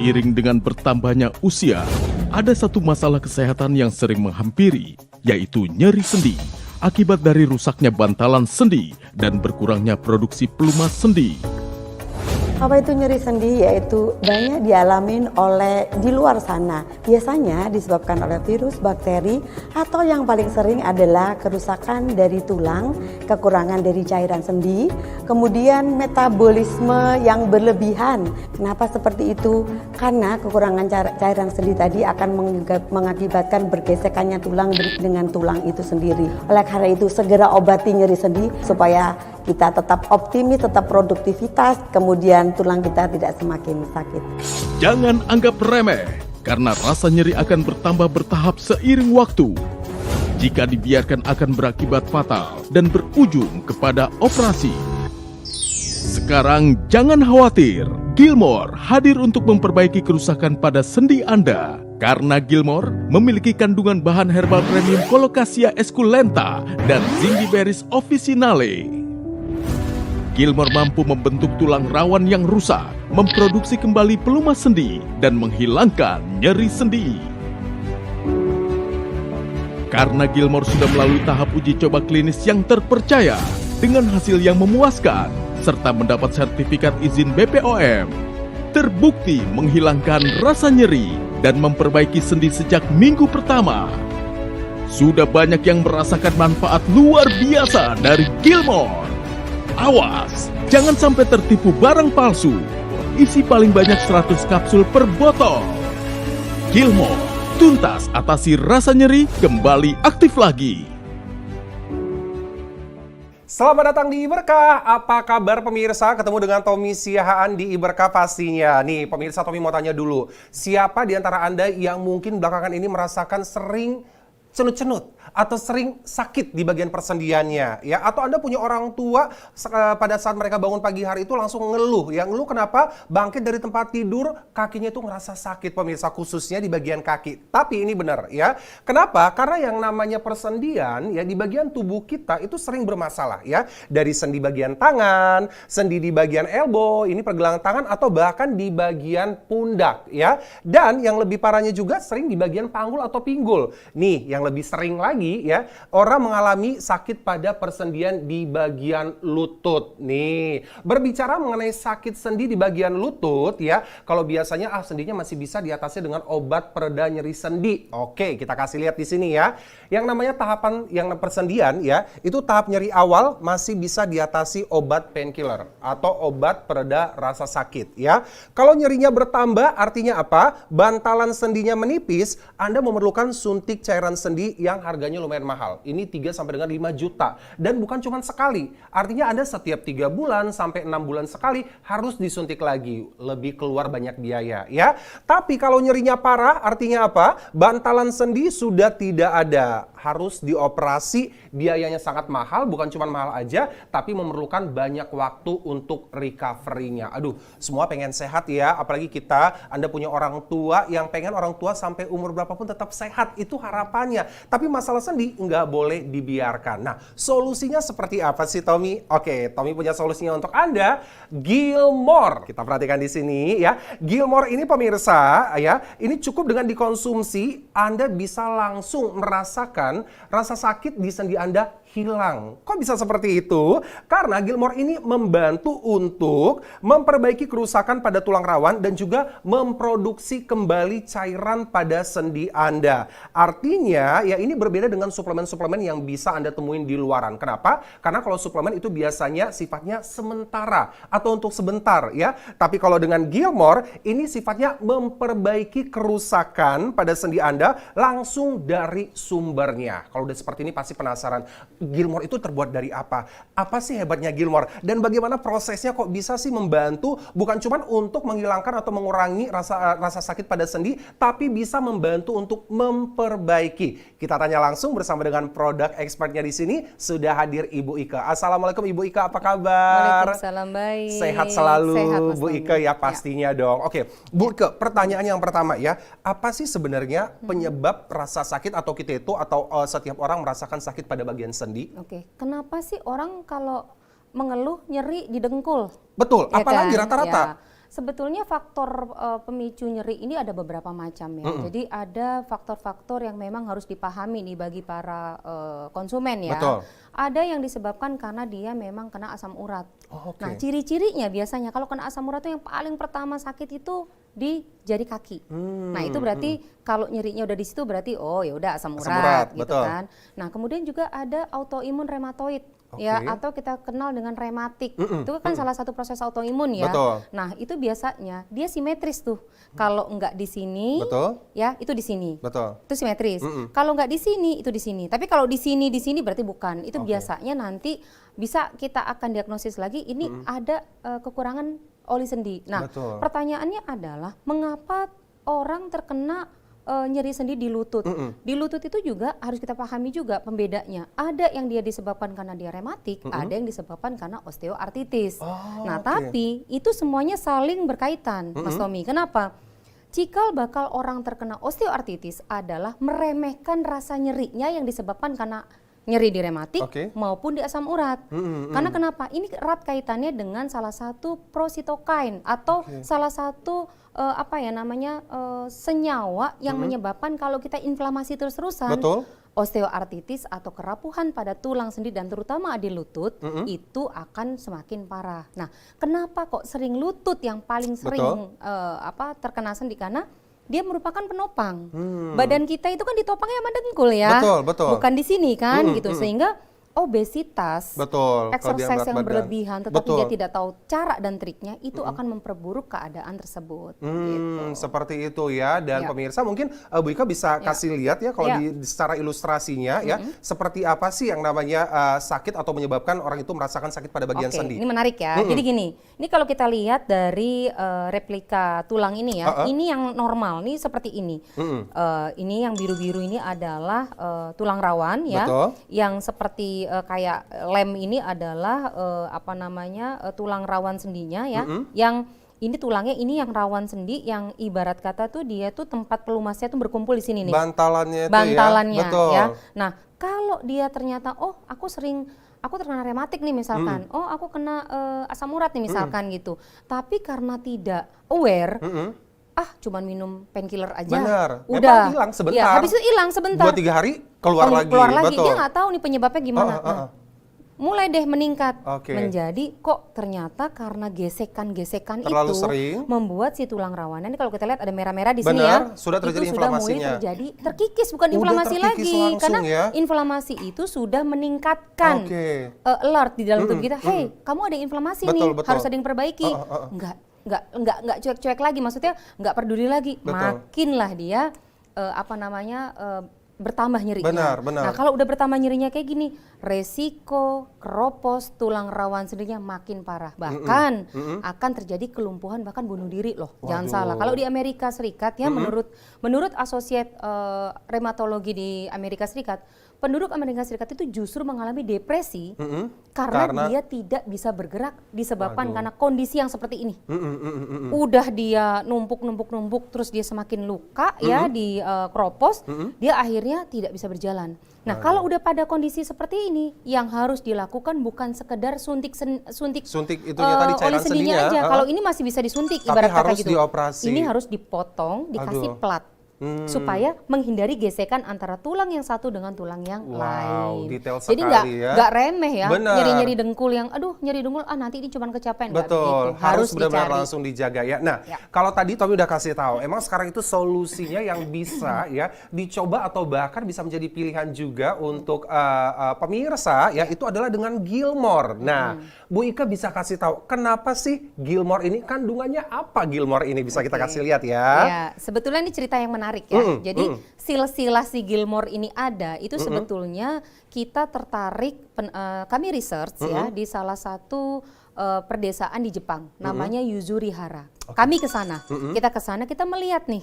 Seiring dengan bertambahnya usia, ada satu masalah kesehatan yang sering menghampiri, yaitu nyeri sendi, akibat dari rusaknya bantalan sendi dan berkurangnya produksi pelumas sendi. Apa itu nyeri sendi? Yaitu banyak dialamin oleh di luar sana. Biasanya disebabkan oleh virus, bakteri, atau yang paling sering adalah kerusakan dari tulang, kekurangan dari cairan sendi, kemudian metabolisme yang berlebihan. Kenapa seperti itu? Karena kekurangan cairan sendi tadi akan mengakibatkan bergesekannya tulang dengan tulang itu sendiri. Oleh karena itu segera obati nyeri sendi supaya kita tetap optimis, tetap produktivitas, kemudian tulang kita tidak semakin sakit. Jangan anggap remeh, karena rasa nyeri akan bertambah bertahap seiring waktu. Jika dibiarkan akan berakibat fatal dan berujung kepada operasi. Sekarang jangan khawatir, Gilmore hadir untuk memperbaiki kerusakan pada sendi Anda. Karena Gilmore memiliki kandungan bahan herbal premium Colocasia esculenta dan Zingiberries officinale. Gilmore mampu membentuk tulang rawan yang rusak, memproduksi kembali pelumas sendi, dan menghilangkan nyeri sendi. Karena Gilmore sudah melalui tahap uji coba klinis yang terpercaya, dengan hasil yang memuaskan, serta mendapat sertifikat izin BPOM, terbukti menghilangkan rasa nyeri dan memperbaiki sendi sejak minggu pertama. Sudah banyak yang merasakan manfaat luar biasa dari Gilmore. Awas, jangan sampai tertipu barang palsu. Isi paling banyak 100 kapsul per botol. Gilmore, tuntas atasi rasa nyeri, kembali aktif lagi. Selamat datang di Iberkah. Apa kabar pemirsa? Ketemu dengan Tommy Siahaan di Iberkah pastinya. Nih pemirsa, Tommy mau tanya dulu. Siapa di antara Anda yang mungkin belakangan ini merasakan sering cenut-cenut atau sering sakit di bagian persendiannya, ya? Atau Anda punya orang tua pada saat mereka bangun pagi hari itu langsung ngeluh, ya? Ngeluh kenapa? Bangkit dari tempat tidur, kakinya itu ngerasa sakit pemirsa, khususnya di bagian kaki. Tapi ini benar, ya. Kenapa? Karena yang namanya persendian, ya, di bagian tubuh kita itu sering bermasalah, ya. Dari sendi bagian tangan, sendi di bagian elbow, ini pergelangan tangan, atau bahkan di bagian pundak, ya. Dan yang lebih parahnya juga sering di bagian panggul atau pinggul. Nih, yang lebih sering lagi, ya, orang mengalami sakit pada persendian di bagian lutut. Nih, berbicara mengenai sakit sendi di bagian lutut, ya, kalau biasanya sendinya masih bisa diatasi dengan obat pereda nyeri sendi. Oke, kita kasih lihat di sini, ya. Yang namanya tahapan yang persendian, ya, itu tahap nyeri awal masih bisa diatasi obat painkiller atau obat pereda rasa sakit, ya. Kalau nyerinya bertambah, artinya apa? Bantalan sendinya menipis, Anda memerlukan suntik cairan sendi yang harganya lumayan mahal. Ini 3 sampai dengan 5 juta. Dan bukan cuma sekali. Artinya Anda setiap 3 bulan sampai 6 bulan sekali harus disuntik lagi. Lebih keluar banyak biaya, ya. Tapi kalau nyerinya parah, artinya apa? Bantalan sendi sudah tidak ada. Harus dioperasi, biayanya sangat mahal. Bukan cuma mahal aja, tapi memerlukan banyak waktu untuk recovery-nya. Aduh, semua pengen sehat, ya. Apalagi kita, Anda punya orang tua yang pengen orang tua sampai umur berapapun tetap sehat. Itu harapannya. Tapi masalah sendi nggak boleh dibiarkan. Nah, solusinya seperti apa sih, Tommy? Oke, Tommy punya solusinya untuk Anda. Gilmore. Kita perhatikan di sini, ya. Gilmore ini pemirsa, ya, ini cukup dengan dikonsumsi, Anda bisa langsung merasakan rasa sakit di sendi Anda hilang. Kok bisa seperti itu? Karena Gilmore ini membantu untuk memperbaiki kerusakan pada tulang rawan dan juga memproduksi kembali cairan pada sendi Anda. Artinya, ya, ini berbeda dengan suplemen-suplemen yang bisa Anda temuin di luaran. Kenapa? Karena kalau suplemen itu biasanya sifatnya sementara atau untuk sebentar, ya. Tapi kalau dengan Gilmore, ini sifatnya memperbaiki kerusakan pada sendi Anda langsung dari sumbernya. Kalau udah seperti ini pasti penasaran. Gilmore itu terbuat dari apa? Apa sih hebatnya Gilmore? Dan bagaimana prosesnya kok bisa sih membantu bukan cuma untuk menghilangkan atau mengurangi rasa sakit pada sendi, tapi bisa membantu untuk memperbaiki. Kita tanya langsung bersama dengan produk expertnya di sini. Sudah hadir Ibu Ika. Assalamualaikum Ibu Ika, apa kabar? Waalaikumsalam, baik. Sehat selalu, Sehat, Mas Bu Tommy. Ika, ya pastinya dong. Oke, Bu Ika, pertanyaan yang pertama, ya. Apa sih sebenarnya penyebab rasa sakit atau kita itu atau setiap orang merasakan sakit pada bagian sendi? Oke, kenapa sih orang kalau mengeluh nyeri di dengkul? Betul, Ya apalagi kan? rata-rata. Ya. Sebetulnya faktor pemicu nyeri ini ada beberapa macam ya. Jadi ada faktor-faktor yang memang harus dipahami nih bagi para konsumen ya. Betul. Ada yang disebabkan karena dia memang kena asam urat. Oh, oke. Nah, ciri-cirinya biasanya kalau kena asam urat itu yang paling pertama sakit itu di jari kaki. Nah, itu berarti kalau nyerinya udah di situ berarti oh ya udah asam urat gitu betul. kan. Nah, kemudian juga ada autoimun rheumatoid. Oke. Ya, atau kita kenal dengan rematik. Itu kan salah satu proses autoimun ya. Betul. Nah, itu biasanya dia simetris tuh. Kalau enggak di sini, Betul. ya itu di sini. Betul. Itu simetris. Kalau enggak di sini, itu di sini. Tapi kalau di sini berarti bukan. Itu Oke. biasanya nanti bisa kita akan diagnosis lagi ini ada kekurangan oli sendi. Nah, Betul. pertanyaannya adalah mengapa orang terkena nyeri sendi di lutut. Di lutut itu juga harus kita pahami juga pembedanya. Ada yang dia disebabkan karena dia rematik, ada yang disebabkan karena osteoartritis. Nah, oke. tapi itu semuanya saling berkaitan, Mas Tommy. Kenapa? Cikal bakal orang terkena osteoartritis adalah meremehkan rasa nyerinya yang disebabkan karena nyeri di rematik Oke. maupun di asam urat. Karena kenapa? Ini erat kaitannya dengan salah satu prositokain atau salah satu senyawa yang menyebabkan kalau kita inflamasi terus-terusan, Betul. osteoartritis atau kerapuhan pada tulang sendi dan terutama di lutut itu akan semakin parah. Nah, kenapa kok sering lutut yang paling sering terkena sendi? Karena dia merupakan penopang. Badan kita itu kan ditopangnya sama dengkul ya. Betul, betul. Bukan di sini kan gitu. Sehingga obesitas, Betul. Kalau dia exercise berat yang badan. berlebihan tetapi Betul. dia tidak tahu cara dan triknya itu akan memperburuk keadaan tersebut. Gitu. Seperti itu ya, dan Ya. pemirsa mungkin Bu Ika bisa Ya. kasih lihat ya kalau Ya. secara ilustrasinya ya, seperti apa sih yang namanya sakit atau menyebabkan orang itu merasakan sakit pada bagian Oke, sendi. ini menarik ya. Jadi gini, ini kalau kita lihat dari replika tulang ini ya, ini yang normal nih seperti ini. Ini yang biru-biru ini adalah tulang rawan ya. Betul. Yang seperti kayak lem ini adalah tulang rawan sendinya ya. Yang ini tulangnya ini yang rawan sendi yang ibarat kata tuh dia tuh tempat pelumasnya tuh berkumpul di sini nih. Bantalannya itu Bantalannya ya. Betul. ya. Nah, kalau dia ternyata aku terkena rematik nih misalkan, aku kena asam urat nih misalkan gitu. Tapi karena tidak aware, cuman minum painkiller aja. Benar. Udah Memang hilang sebentar. Ya, habis itu hilang sebentar. 2-3 hari keluar lagi. Keluar lagi. Betul. Dia nggak tahu nih penyebabnya gimana. Nah, mulai deh meningkat Oke. menjadi kok ternyata karena gesekan-gesekan Terlalu itu sering. membuat si tulang rawannya ini kalau kita lihat ada merah-merah di sini Benar, ya. sudah terjadi itu sudah mulai inflamasinya. terjadi terkikis bukan Udah inflamasi terkikis lagi langsung karena ya. inflamasi itu sudah meningkatkan Oke. alert di dalam tubuh kita. Hey, kamu ada inflamasi Betul, nih, betul. harus ada yang perbaiki. Enggak cuek-cuek lagi, maksudnya enggak peduli lagi. Betul. Makinlah dia bertambah nyerinya. Benar. Nah, kalau udah bertambah nyerinya kayak gini, resiko keropos tulang rawan sendinya makin parah. Bahkan akan terjadi kelumpuhan bahkan bunuh diri loh. Jangan salah. Kalau di Amerika Serikat ya menurut Associate Rheumatology di Amerika Serikat, penduduk Amerika Serikat itu justru mengalami depresi karena dia tidak bisa bergerak disebabkan karena kondisi yang seperti ini. Udah dia numpuk terus dia semakin luka ya di keropos, dia akhirnya tidak bisa berjalan. Nah, kalau udah pada kondisi seperti ini, yang harus dilakukan bukan sekedar suntik itunya tadi cairan oli sendinya sendinya, aja. Kalau ini masih bisa disuntik Tapi ibarat kata harus gitu. dioperasi. Ini harus dipotong, dikasih plat. Supaya menghindari gesekan antara tulang yang satu dengan tulang yang lain. Detail Jadi sekali ya. nggak remeh ya, Benar. nyeri-nyeri dengkul yang, nyeri dengkul, nanti ini cuma kecapean. Nggak Betul, begitu. harus benar-benar dicari. langsung dijaga ya. Nah, Ya. kalau tadi Tommy udah kasih tahu, emang sekarang itu solusinya yang bisa ya dicoba atau bahkan bisa menjadi pilihan juga untuk pemirsa ya, itu adalah dengan Gilmore. Nah, Bu Ika bisa kasih tahu kenapa sih Gilmore ini, kandungannya apa Gilmore ini, bisa kita kasih lihat ya. Ya, sebetulnya ini cerita yang menarik ya. Jadi silsilah si Gilmore ini ada, itu sebetulnya kita tertarik, kami research ya di salah satu perdesaan di Jepang, namanya Yuzurihara. Kami ke sana, kita melihat nih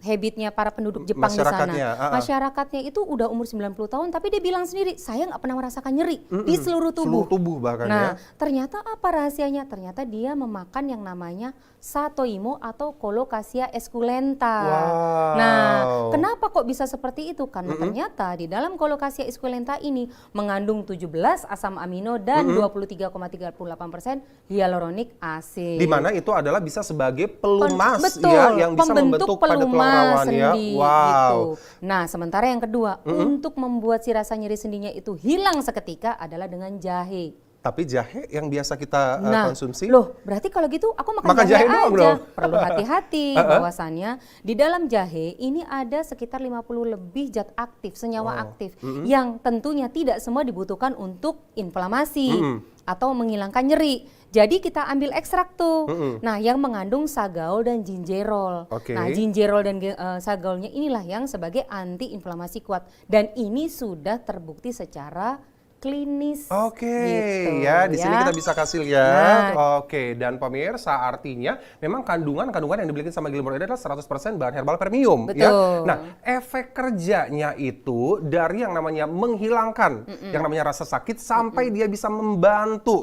habitnya para penduduk Jepang di sana. Masyarakatnya, Masyarakatnya itu udah umur 90 tahun, tapi dia bilang sendiri, saya nggak pernah merasakan nyeri di seluruh tubuh. Seluruh tubuh bahkan Nah, ya. ternyata apa rahasianya? Ternyata dia memakan yang namanya Satoimo atau Colocasia esculenta. Wow. Nah, kenapa kok bisa seperti itu? Karena ternyata di dalam Colocasia esculenta ini mengandung 17 asam amino dan 23,38% hyaluronic acid. Di mana itu adalah bisa sebagai pelumas Betul, ya yang bisa pembentuk membentuk pada tulang pelumas rawan ya. sendi Wow. gitu. Nah, sementara yang kedua, untuk membuat si rasa nyeri sendinya itu hilang seketika adalah dengan jahe. Tapi jahe yang biasa kita konsumsi. Loh, berarti kalau gitu aku makan, Makan jahe doang aja. dong. Perlu hati-hati bahwasannya di dalam jahe ini ada sekitar 50 lebih zat aktif, senyawa aktif yang tentunya tidak semua dibutuhkan untuk inflamasi atau menghilangkan nyeri. Jadi kita ambil ekstrak tuh. Nah, yang mengandung sagol dan gingerol. Oke. Nah, gingerol dan sagolnya inilah yang sebagai anti inflamasi kuat dan ini sudah terbukti secara klinis. Oke, gitu, ya di sini ya. kita bisa kasih lihat. Nah. Oke, dan pemirsa artinya memang kandungan yang dimiliki sama Gilmore ini adalah 100% bahan herbal premium. Betul. Ya. Nah, efek kerjanya itu dari yang namanya menghilangkan yang namanya rasa sakit sampai dia bisa membantu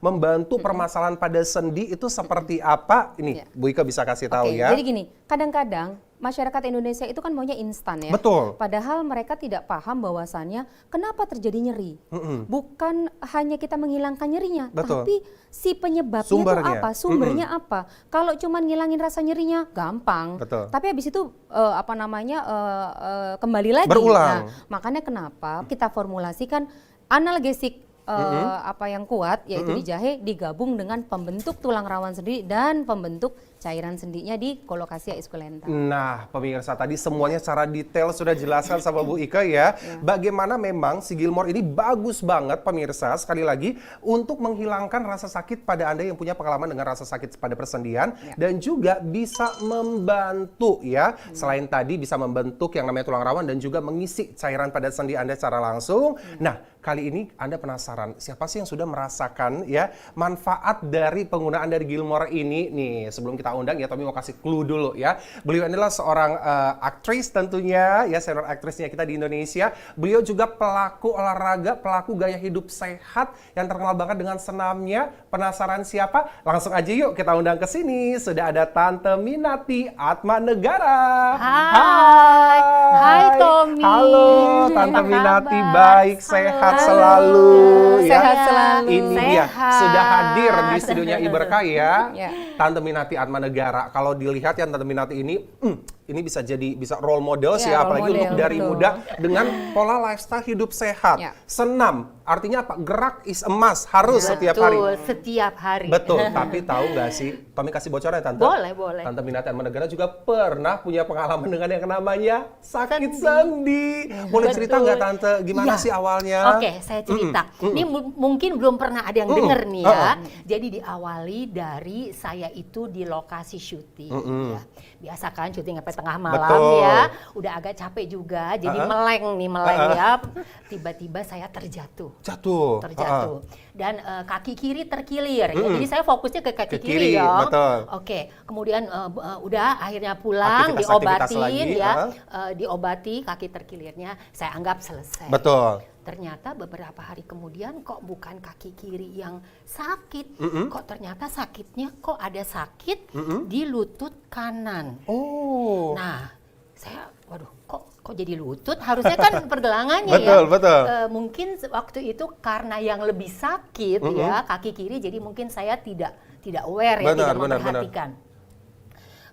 membantu permasalahan pada sendi itu seperti apa? Ini Ya. Bu Ika bisa kasih tahu Oke, ya. jadi gini, kadang-kadang masyarakat Indonesia itu kan maunya instan ya. Betul. Padahal mereka tidak paham bahwasannya kenapa terjadi nyeri. Bukan hanya kita menghilangkan nyerinya, Betul. tapi si penyebabnya itu Sumbernya. apa, sumbernya apa. Kalau cuma ngilangin rasa nyerinya gampang. Betul. Tapi habis itu kembali lagi. Berulang. Nah, makanya kenapa kita formulasikan analgesik yang kuat yaitu di jahe digabung dengan pembentuk tulang rawan sendi dan pembentuk cairan sendinya di Colocasia esculenta. Nah, pemirsa tadi semuanya secara detail sudah jelaskan sama Bu Ika ya. Bagaimana memang si Gilmore ini bagus banget pemirsa sekali lagi untuk menghilangkan rasa sakit pada Anda yang punya pengalaman dengan rasa sakit pada persendian dan juga bisa membantu ya. Selain tadi bisa membentuk yang namanya tulang rawan dan juga mengisi cairan pada sendi Anda secara langsung. Nah, kali ini Anda penasaran siapa sih yang sudah merasakan ya manfaat dari penggunaan dari Gilmore ini nih. Sebelum kita undang ya, Tommy mau kasih clue dulu ya. Beliau adalah seorang aktris tentunya ya, senior aktrisnya kita di Indonesia. Beliau juga pelaku olahraga, pelaku gaya hidup sehat yang terkenal banget dengan senamnya. Penasaran siapa? Langsung aja yuk kita undang ke sini. Sudah ada Tante Minati Atmanegara. Hai. Hai Tommy. Halo Tante Apa Minati, kabar? baik sehat selalu ya. Sehat selalu. Ini dia Sehat. sudah hadir di studionya Iberkah ya. Ya. Tante Minati Atmanegara. Kalau dilihat ya Tante Minati ini bisa role model sih Ya, apalagi role untuk model, dari betul. muda dengan pola lifestyle hidup sehat. Ya. Senam artinya apa? Gerak is emas, harus setiap hari. Betul, setiap hari. Betul, tapi tahu nggak sih, Tommy kasih bocoran ya Tante? Boleh, boleh. Tante Minati Atmanegara juga pernah punya pengalaman dengan yang namanya sakit sendi. Boleh cerita nggak Tante, gimana Iya. sih awalnya? Oke, saya cerita. Ini mungkin belum pernah ada yang denger nih ya. Jadi diawali dari saya itu di lokasi syuting. Ya. Biasa kan syuting sampai tengah malam Betul. ya. Udah agak capek juga, jadi meleng ya. Tiba-tiba saya terjatuh. Terjatuh. Dan kaki kiri terkilir ya. Jadi saya fokusnya ke kaki Ke kiri, kiri ya. betul. Oke, kemudian udah akhirnya pulang, Aktivitas diobatin lagi, ya. Diobati kaki terkilirnya, saya anggap selesai. Betul. Ternyata beberapa hari kemudian kok bukan kaki kiri yang sakit, kok ternyata sakitnya kok ada sakit di lutut kanan. Oh. Nah, saya waduh kok jadi lutut? Harusnya kan pergelangannya Betul, ya. betul. Mungkin waktu itu karena yang lebih sakit ya kaki kiri, jadi mungkin saya tidak aware ya, tidak memperhatikan.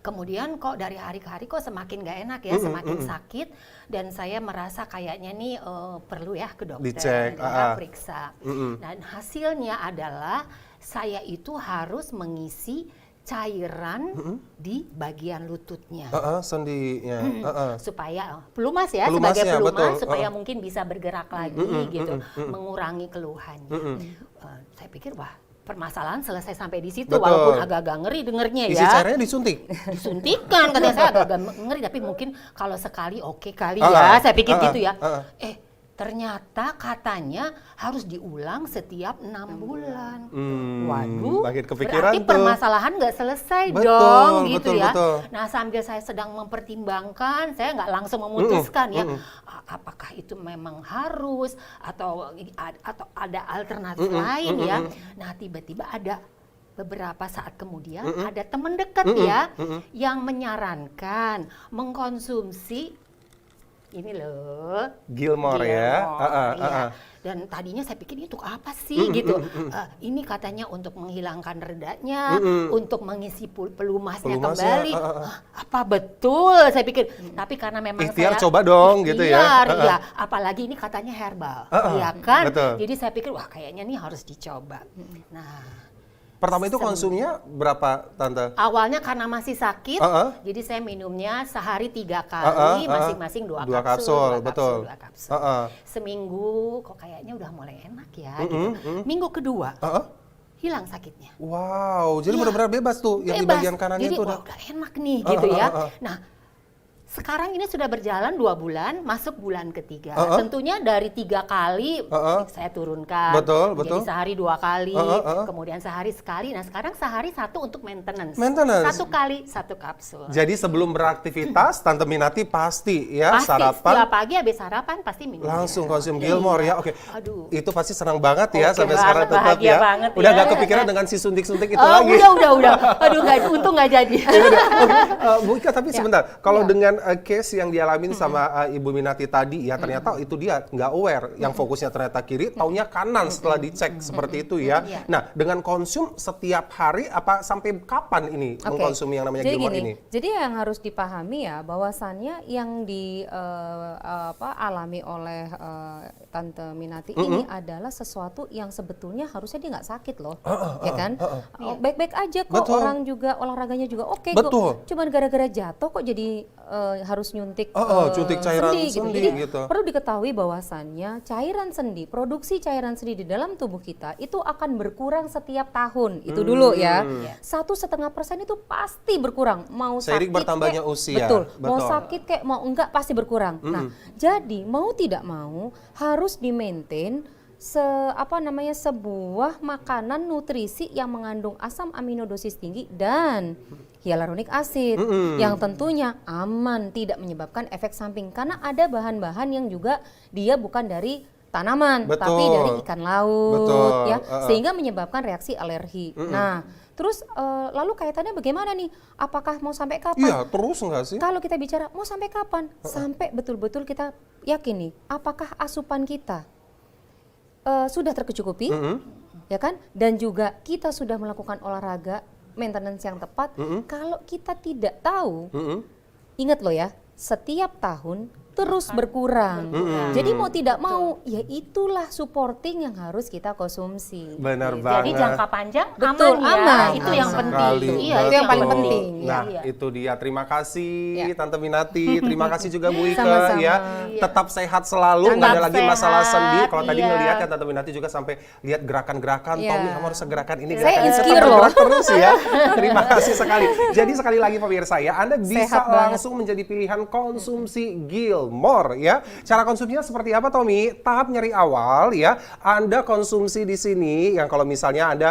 Kemudian kok dari hari ke hari kok semakin gak enak ya, semakin sakit dan saya merasa kayaknya nih perlu ya ke dokter, Dicek, periksa. Dan hasilnya adalah saya itu harus mengisi cairan di bagian lututnya. Sendinya. Supaya pelumas ya, Pelumasnya, sebagai pelumas betul. supaya mungkin bisa bergerak lagi gitu, mengurangi keluhannya. Saya pikir wah, permasalahan selesai sampai di situ. Betul. Walaupun agak-agak ngeri dengernya Isi ya. cairannya disuntik. Disuntikan katanya, saya agak ngeri, tapi mungkin kalau sekali oke kali ya, saya pikir gitu ya. Ternyata katanya harus diulang setiap 6 bulan. Waduh, makin kepikiran berarti tuh. permasalahan nggak selesai Betul, dong, gitu betul, ya. betul. Nah, sambil saya sedang mempertimbangkan, saya nggak langsung memutuskan ya, apakah itu memang harus atau ada alternatif lain ya. Nah, tiba-tiba ada beberapa saat kemudian ada teman dekat ya yang menyarankan mengkonsumsi ini loh Gilmore ya. iya. Dan tadinya saya pikir ini untuk apa sih gitu. Ini katanya untuk menghilangkan redanya, untuk mengisi pelumasnya kembali. Apa betul? Saya pikir. Tapi karena memang Ikhtiar saya coba dong gitu ya. ikhtiar, ya. Apalagi ini katanya herbal, ya kan? Betul. Jadi saya pikir wah kayaknya nih harus dicoba. Nah, Pertama itu konsumnya berapa, Tante? awalnya karena masih sakit, jadi saya minumnya sehari 3 kali, masing-masing 2 Dua kapsul. kapsul, betul. 2 kapsul. Seminggu, kok kayaknya udah mulai enak ya. Gitu. Minggu kedua, hilang sakitnya. Wow, jadi Iya. benar-benar bebas tuh yang di Bebas. bagian kanannya jadi, itu wah, udah enak nih gitu ya. Nah, sekarang ini sudah berjalan 2 bulan, masuk bulan ketiga. Tentunya dari 3 kali saya turunkan. Betul, Jadi betul. sehari 2 kali, kemudian sehari sekali. Nah sekarang sehari 1 untuk maintenance. Maintenance. 1 kali 1 kapsul. Jadi sebelum beraktivitas, Tante Minati pasti ya Pasti sarapan setiap pagi habis sarapan pasti minum. langsung konsum Gilmore ya. Oke. Aduh. Itu pasti senang banget ya Oke sampai banget, sekarang tetap bahagia ya. banget Udah ya. gak kepikiran dengan si suntik-suntik itu Oh, lagi. udah. Aduh, untung nggak jadi. Bu Ika, tapi sebentar, kalau dengan case yang dialamin sama Ibu Minati tadi ya, ternyata itu dia nggak aware, yang fokusnya ternyata kiri, taunya kanan setelah dicek seperti itu ya. Iya. Nah, dengan konsum setiap hari, apa sampai kapan ini Oke. mengkonsumi yang namanya Jadi Gilmore gini, ini? jadi yang harus dipahami ya bahwasannya yang alami oleh Tante Minati ini adalah sesuatu yang sebetulnya harusnya dia nggak sakit loh, ya kan? Baik-baik aja kok, Betul. orang juga olahraganya juga oke Betul. kok. Cuman gara-gara jatuh kok jadi harus nyuntik Suntik cairan sendi sendi Jadi gitu. perlu diketahui bahwasannya cairan sendi, produksi cairan sendi di dalam tubuh kita itu akan berkurang setiap tahun. Itu dulu ya. 1,5% itu pasti berkurang. Mau Seiring sakit bertambahnya kek, usia. betul. Mau Betul. sakit kayak mau enggak pasti berkurang. Nah, jadi mau tidak mau harus di-maintain sebuah makanan nutrisi yang mengandung asam amino dosis tinggi dan hyaluronik acid yang tentunya aman, tidak menyebabkan efek samping karena ada bahan-bahan yang juga dia bukan dari tanaman Betul. tapi dari ikan laut. Betul. Ya, sehingga menyebabkan reaksi alergi. Nah, terus lalu kaitannya bagaimana nih? Apakah mau sampai kapan? Iya, terus nggak sih? Kalau kita bicara mau sampai kapan? Sampai betul-betul kita yakin nih, apakah asupan kita sudah tercukupi, ya kan? Dan juga kita sudah melakukan olahraga, maintenance yang tepat. Kalau kita tidak tahu, ingat loh ya, setiap tahun terus berkurang. Jadi mau tidak mau, ya itulah supporting yang harus kita konsumsi. Benar Jadi banget. jangka panjang Betul, aman ya. aman. Itu Aman yang penting. sekali. Iya, Itu yang paling penting. Nah, Iya. itu dia. Terima kasih Ya. Tante Minati. Terima kasih juga Bu Ika Sama-sama. ya. Iya. Tetap sehat selalu, nggak ada Tetap lagi masalah sehat, sendi. Kalau tadi iya. ngelihat kan Tante Minati juga sampai lihat gerakan-gerakan. Iya. Tommy kamu harus segerakan ini. Saya gerakan ini. insecure Tetap loh. bergerak terus ya. Terima kasih sekali. Jadi sekali lagi pemirsa ya, Anda bisa Sehat banget. langsung menjadi pilihan konsumsi Gilmore ya. Cara konsumsinya seperti apa, Tommy? Tahap nyeri awal ya, Anda konsumsi di sini yang kalau misalnya Anda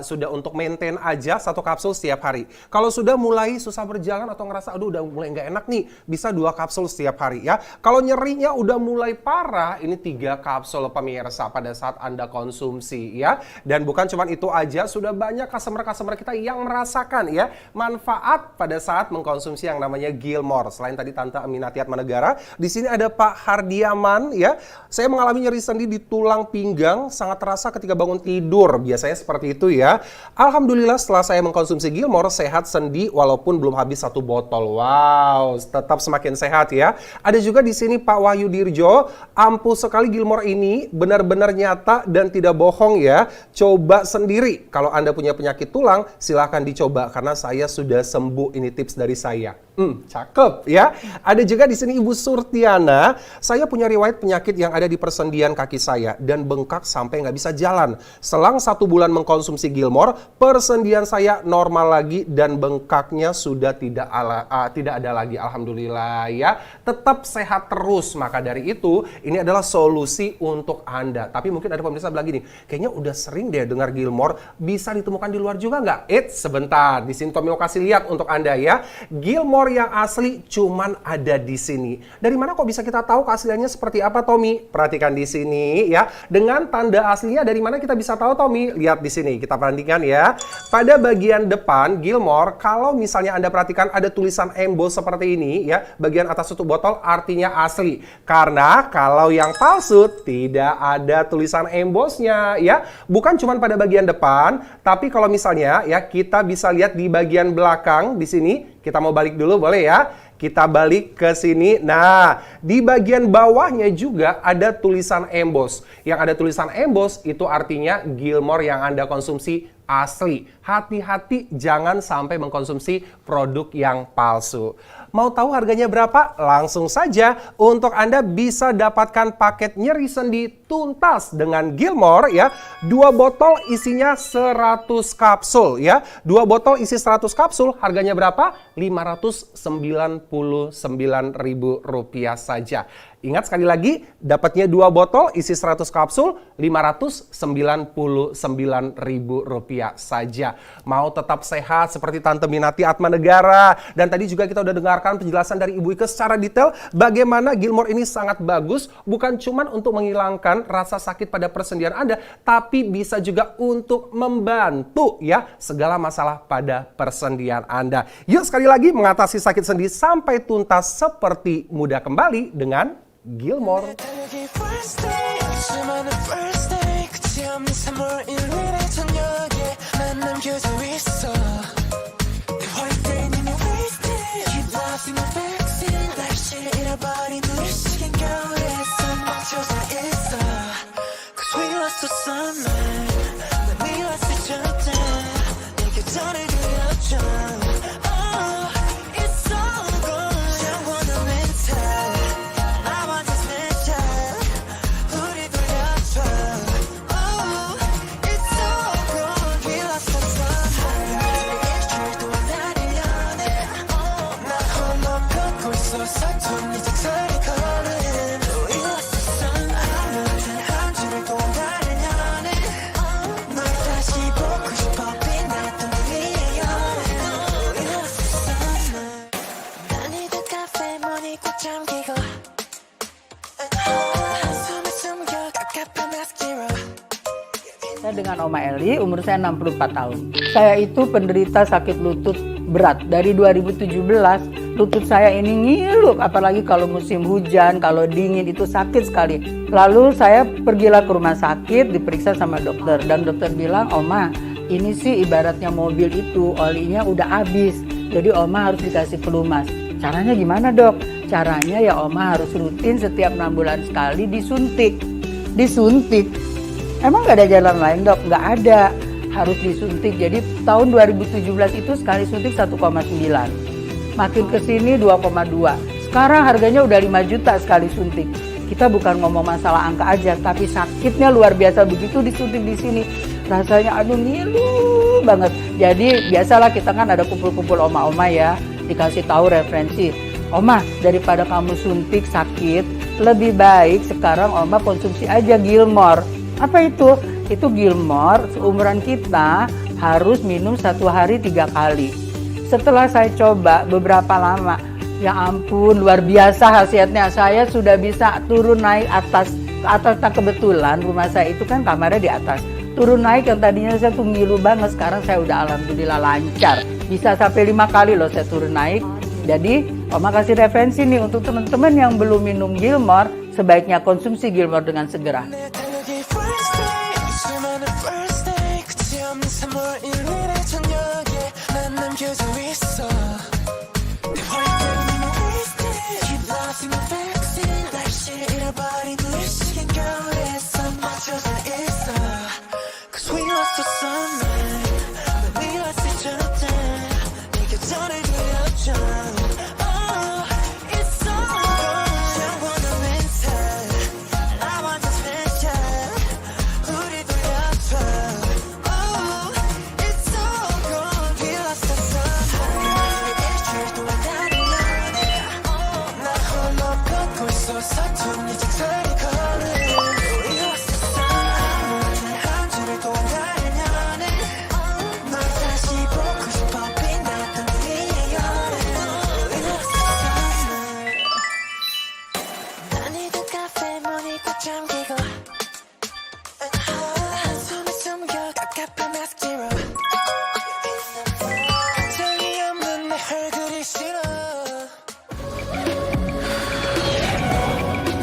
sudah untuk maintain aja 1 kapsul setiap hari. Kalau sudah mulai susah berjalan atau ngerasa aduh udah mulai nggak enak nih, bisa 2 kapsul setiap hari ya. Kalau nyerinya udah mulai parah, ini 3 kapsul pemirsa pada saat Anda konsumsi ya. Dan bukan cuma itu aja, sudah banyak customer-customer kita yang merasakan ya manfaat pada saat mengkonsumsi yang namanya Gilmore. Selain tadi Tante Aminati Atmanegara, di sini ada Pak Hardiaman ya. Saya mengalami nyeri sendi di tulang pinggang, sangat terasa ketika bangun tidur. Biasanya seperti itu ya. Alhamdulillah setelah saya mengkonsumsi Gilmore, sehat sendi walaupun belum habis 1 botol. Wow, tetap semakin sehat ya. Ada juga di sini Pak Wahyu Dirjo, ampuh sekali Gilmore ini, benar-benar nyata dan tidak bohong ya. Coba sendiri. Kalau Anda punya penyakit tulang, silahkan dicoba karena saya sudah sembuh. Ini tips dari saya. Cakep ya. Ada juga di sini Ibu Su Surtiana, saya punya riwayat penyakit yang ada di persendian kaki saya dan bengkak sampai nggak bisa jalan. Selang 1 bulan mengkonsumsi Gilmore, persendian saya normal lagi dan bengkaknya sudah tidak ada lagi. Alhamdulillah ya, tetap sehat terus. Maka dari itu, ini adalah solusi untuk Anda. Tapi mungkin ada pemirsa bilang gini, kayaknya udah sering deh dengar Gilmore, bisa ditemukan di luar juga nggak? Sebentar, di sini Tommy mau kasih lihat untuk Anda ya. Gilmore yang asli cuman ada di sini. Dari mana kok bisa kita tahu keasliannya seperti apa, Tommy? Perhatikan di sini ya. Dengan tanda aslinya dari mana kita bisa tahu, Tommy? Lihat di sini, kita perhatikan ya. Pada bagian depan Gilmore, kalau misalnya Anda perhatikan ada tulisan emboss seperti ini ya, bagian atas tutup botol artinya asli. Karena kalau yang palsu tidak ada tulisan embossnya ya. Bukan cuma pada bagian depan, tapi kalau misalnya ya kita bisa lihat di bagian belakang di sini. Kita mau balik dulu, boleh ya? Kita balik ke sini. Nah, di bagian bawahnya juga ada tulisan emboss. Yang ada tulisan emboss itu artinya Gilmore yang Anda konsumsi asli. Hati-hati jangan sampai mengkonsumsi produk yang palsu. Mau tahu harganya berapa? Langsung saja untuk Anda bisa dapatkan paket nyeri sendi tuntas dengan Gilmore ya. 2 botol isinya 100 kapsul ya. 2 botol isi 100 kapsul harganya berapa? Rp599.000 saja. Ingat sekali lagi, dapatnya 2 botol isi 100 kapsul, Rp599.000 saja. Mau tetap sehat seperti Tante Minati Atmanegara. Dan tadi juga kita udah dengarkan penjelasan dari Ibu Ike secara detail bagaimana Gilmore ini sangat bagus, bukan cuma untuk menghilangkan rasa sakit pada persendian Anda, tapi bisa juga untuk membantu ya segala masalah pada persendian Anda. Yuk sekali lagi mengatasi sakit sendi sampai tuntas seperti mudah kembali dengan Gilmore. Saya dengan Oma Eli, umur saya 64 tahun. Saya itu penderita sakit lutut berat. Dari 2017, lutut saya ini ngilu, apalagi kalau musim hujan, kalau dingin itu sakit sekali. Lalu saya pergilah ke rumah sakit, diperiksa sama dokter. Dan dokter bilang, Oma, ini sih ibaratnya mobil itu, olinya udah habis. Jadi Oma harus dikasih pelumas. Caranya gimana, Dok? Caranya ya Oma harus rutin setiap 6 bulan sekali disuntik. Emang nggak ada jalan lain, Dok? Nggak ada. Harus disuntik. Jadi tahun 2017 itu sekali suntik 1,9. Makin ke sini 2,2. Sekarang harganya udah 5 juta sekali suntik. Kita bukan ngomong masalah angka aja, tapi sakitnya luar biasa. Begitu disuntik di sini, rasanya aduh ngilu banget. Jadi biasalah kita kan ada kumpul-kumpul oma-oma ya, dikasih tahu referensi. Oma, daripada kamu suntik sakit, lebih baik sekarang Oma konsumsi aja Gilmore. Apa itu? Itu Gilmore, seumuran kita harus minum 1 hari 3 kali. Setelah saya coba beberapa lama, ya ampun luar biasa khasiatnya. Saya sudah bisa turun naik atas. Nah, kebetulan rumah saya itu kan kamarnya di atas. Turun naik yang tadinya saya tuh ngilu banget, sekarang saya udah alhamdulillah lancar. Bisa sampai 5 kali loh saya turun naik. Jadi Oma kasih referensi nih untuk teman-teman yang belum minum Gilmore, sebaiknya konsumsi Gilmore dengan segera.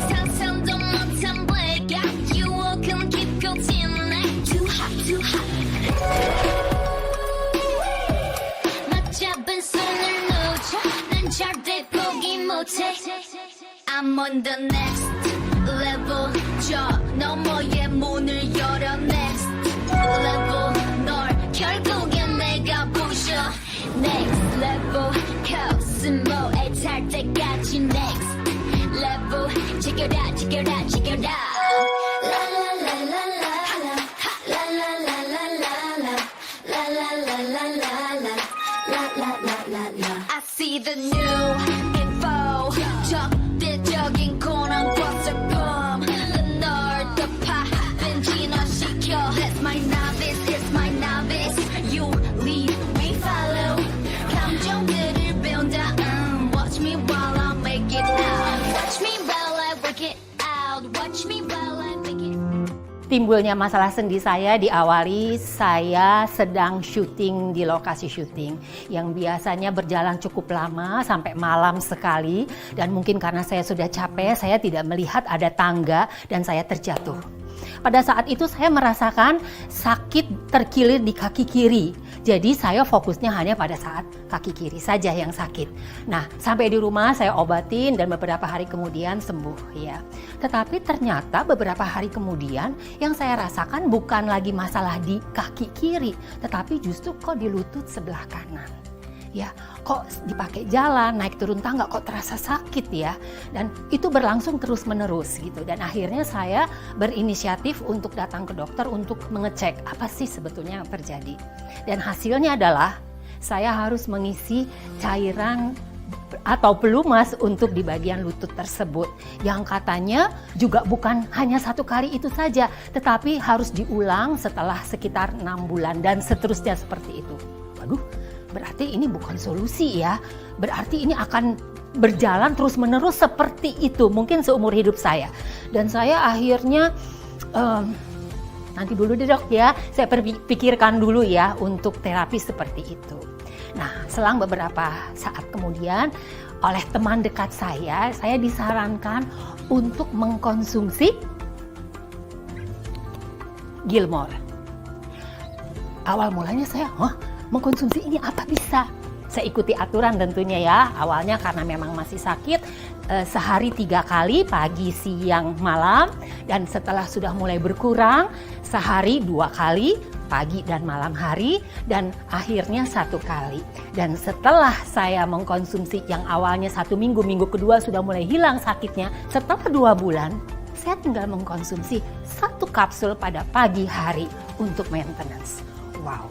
상상도 못한 blackout. You will come keep going like too hot, too hot. 맞잡은 손을 놓쳐 난 절대 포기 못해. I'm on the next level. 저 너머의 문을 열어 next level. 널 결국엔 내가 부셔 next level. 코스모에 탈 때까지 next level. Check it out, check it out, check it out. La la la la la la. La la la la la la. La la la la la la. La la la la la. I see the new info. 적대적인 코난 버스 펌. 널 덮아 벤지너 시켜. It's my novice, it's my novice. You lead, we follow. 감정들을 배운다. Watch me while I make it out. Watch me while I work it out. Watch me while I make it. Timbulnya masalah sendi saya diawali saya sedang syuting di lokasi syuting yang biasanya berjalan cukup lama sampai malam sekali, dan mungkin karena saya sudah capek saya tidak melihat ada tangga dan saya terjatuh. Pada saat itu saya merasakan sakit terkilir di kaki kiri. Jadi saya fokusnya hanya pada saat kaki kiri saja yang sakit. Nah, sampai di rumah saya obatin dan beberapa hari kemudian sembuh ya. Tetapi ternyata beberapa hari kemudian yang saya rasakan bukan lagi masalah di kaki kiri, tetapi justru kok di lutut sebelah kanan. Ya, kok dipakai jalan, naik turun tangga kok terasa sakit ya. Dan itu berlangsung terus-menerus gitu. Dan akhirnya saya berinisiatif untuk datang ke dokter untuk mengecek apa sih sebetulnya yang terjadi. Dan hasilnya adalah saya harus mengisi cairan atau pelumas untuk di bagian lutut tersebut. Yang katanya juga bukan hanya satu kali itu saja, tetapi harus diulang setelah sekitar 6 bulan dan seterusnya seperti itu. Waduh, berarti ini bukan solusi ya. Berarti ini akan berjalan terus-menerus seperti itu, mungkin seumur hidup saya. Dan saya akhirnya, nanti dulu deh dok ya, saya pikirkan dulu ya untuk terapi seperti itu. Nah, selang beberapa saat kemudian, oleh teman dekat saya disarankan untuk mengkonsumsi Gilmore. Awal mulanya saya, mengkonsumsi ini apa bisa? Saya ikuti aturan tentunya ya. Awalnya karena memang masih sakit, sehari 3 kali, pagi, siang, malam. Dan setelah sudah mulai berkurang, sehari 2 kali, pagi dan malam hari. Dan akhirnya 1 kali. Dan setelah saya mengkonsumsi yang awalnya 1 minggu, minggu kedua sudah mulai hilang sakitnya. Setelah 2 bulan, saya tinggal mengkonsumsi 1 kapsul pada pagi hari untuk maintenance. Wow.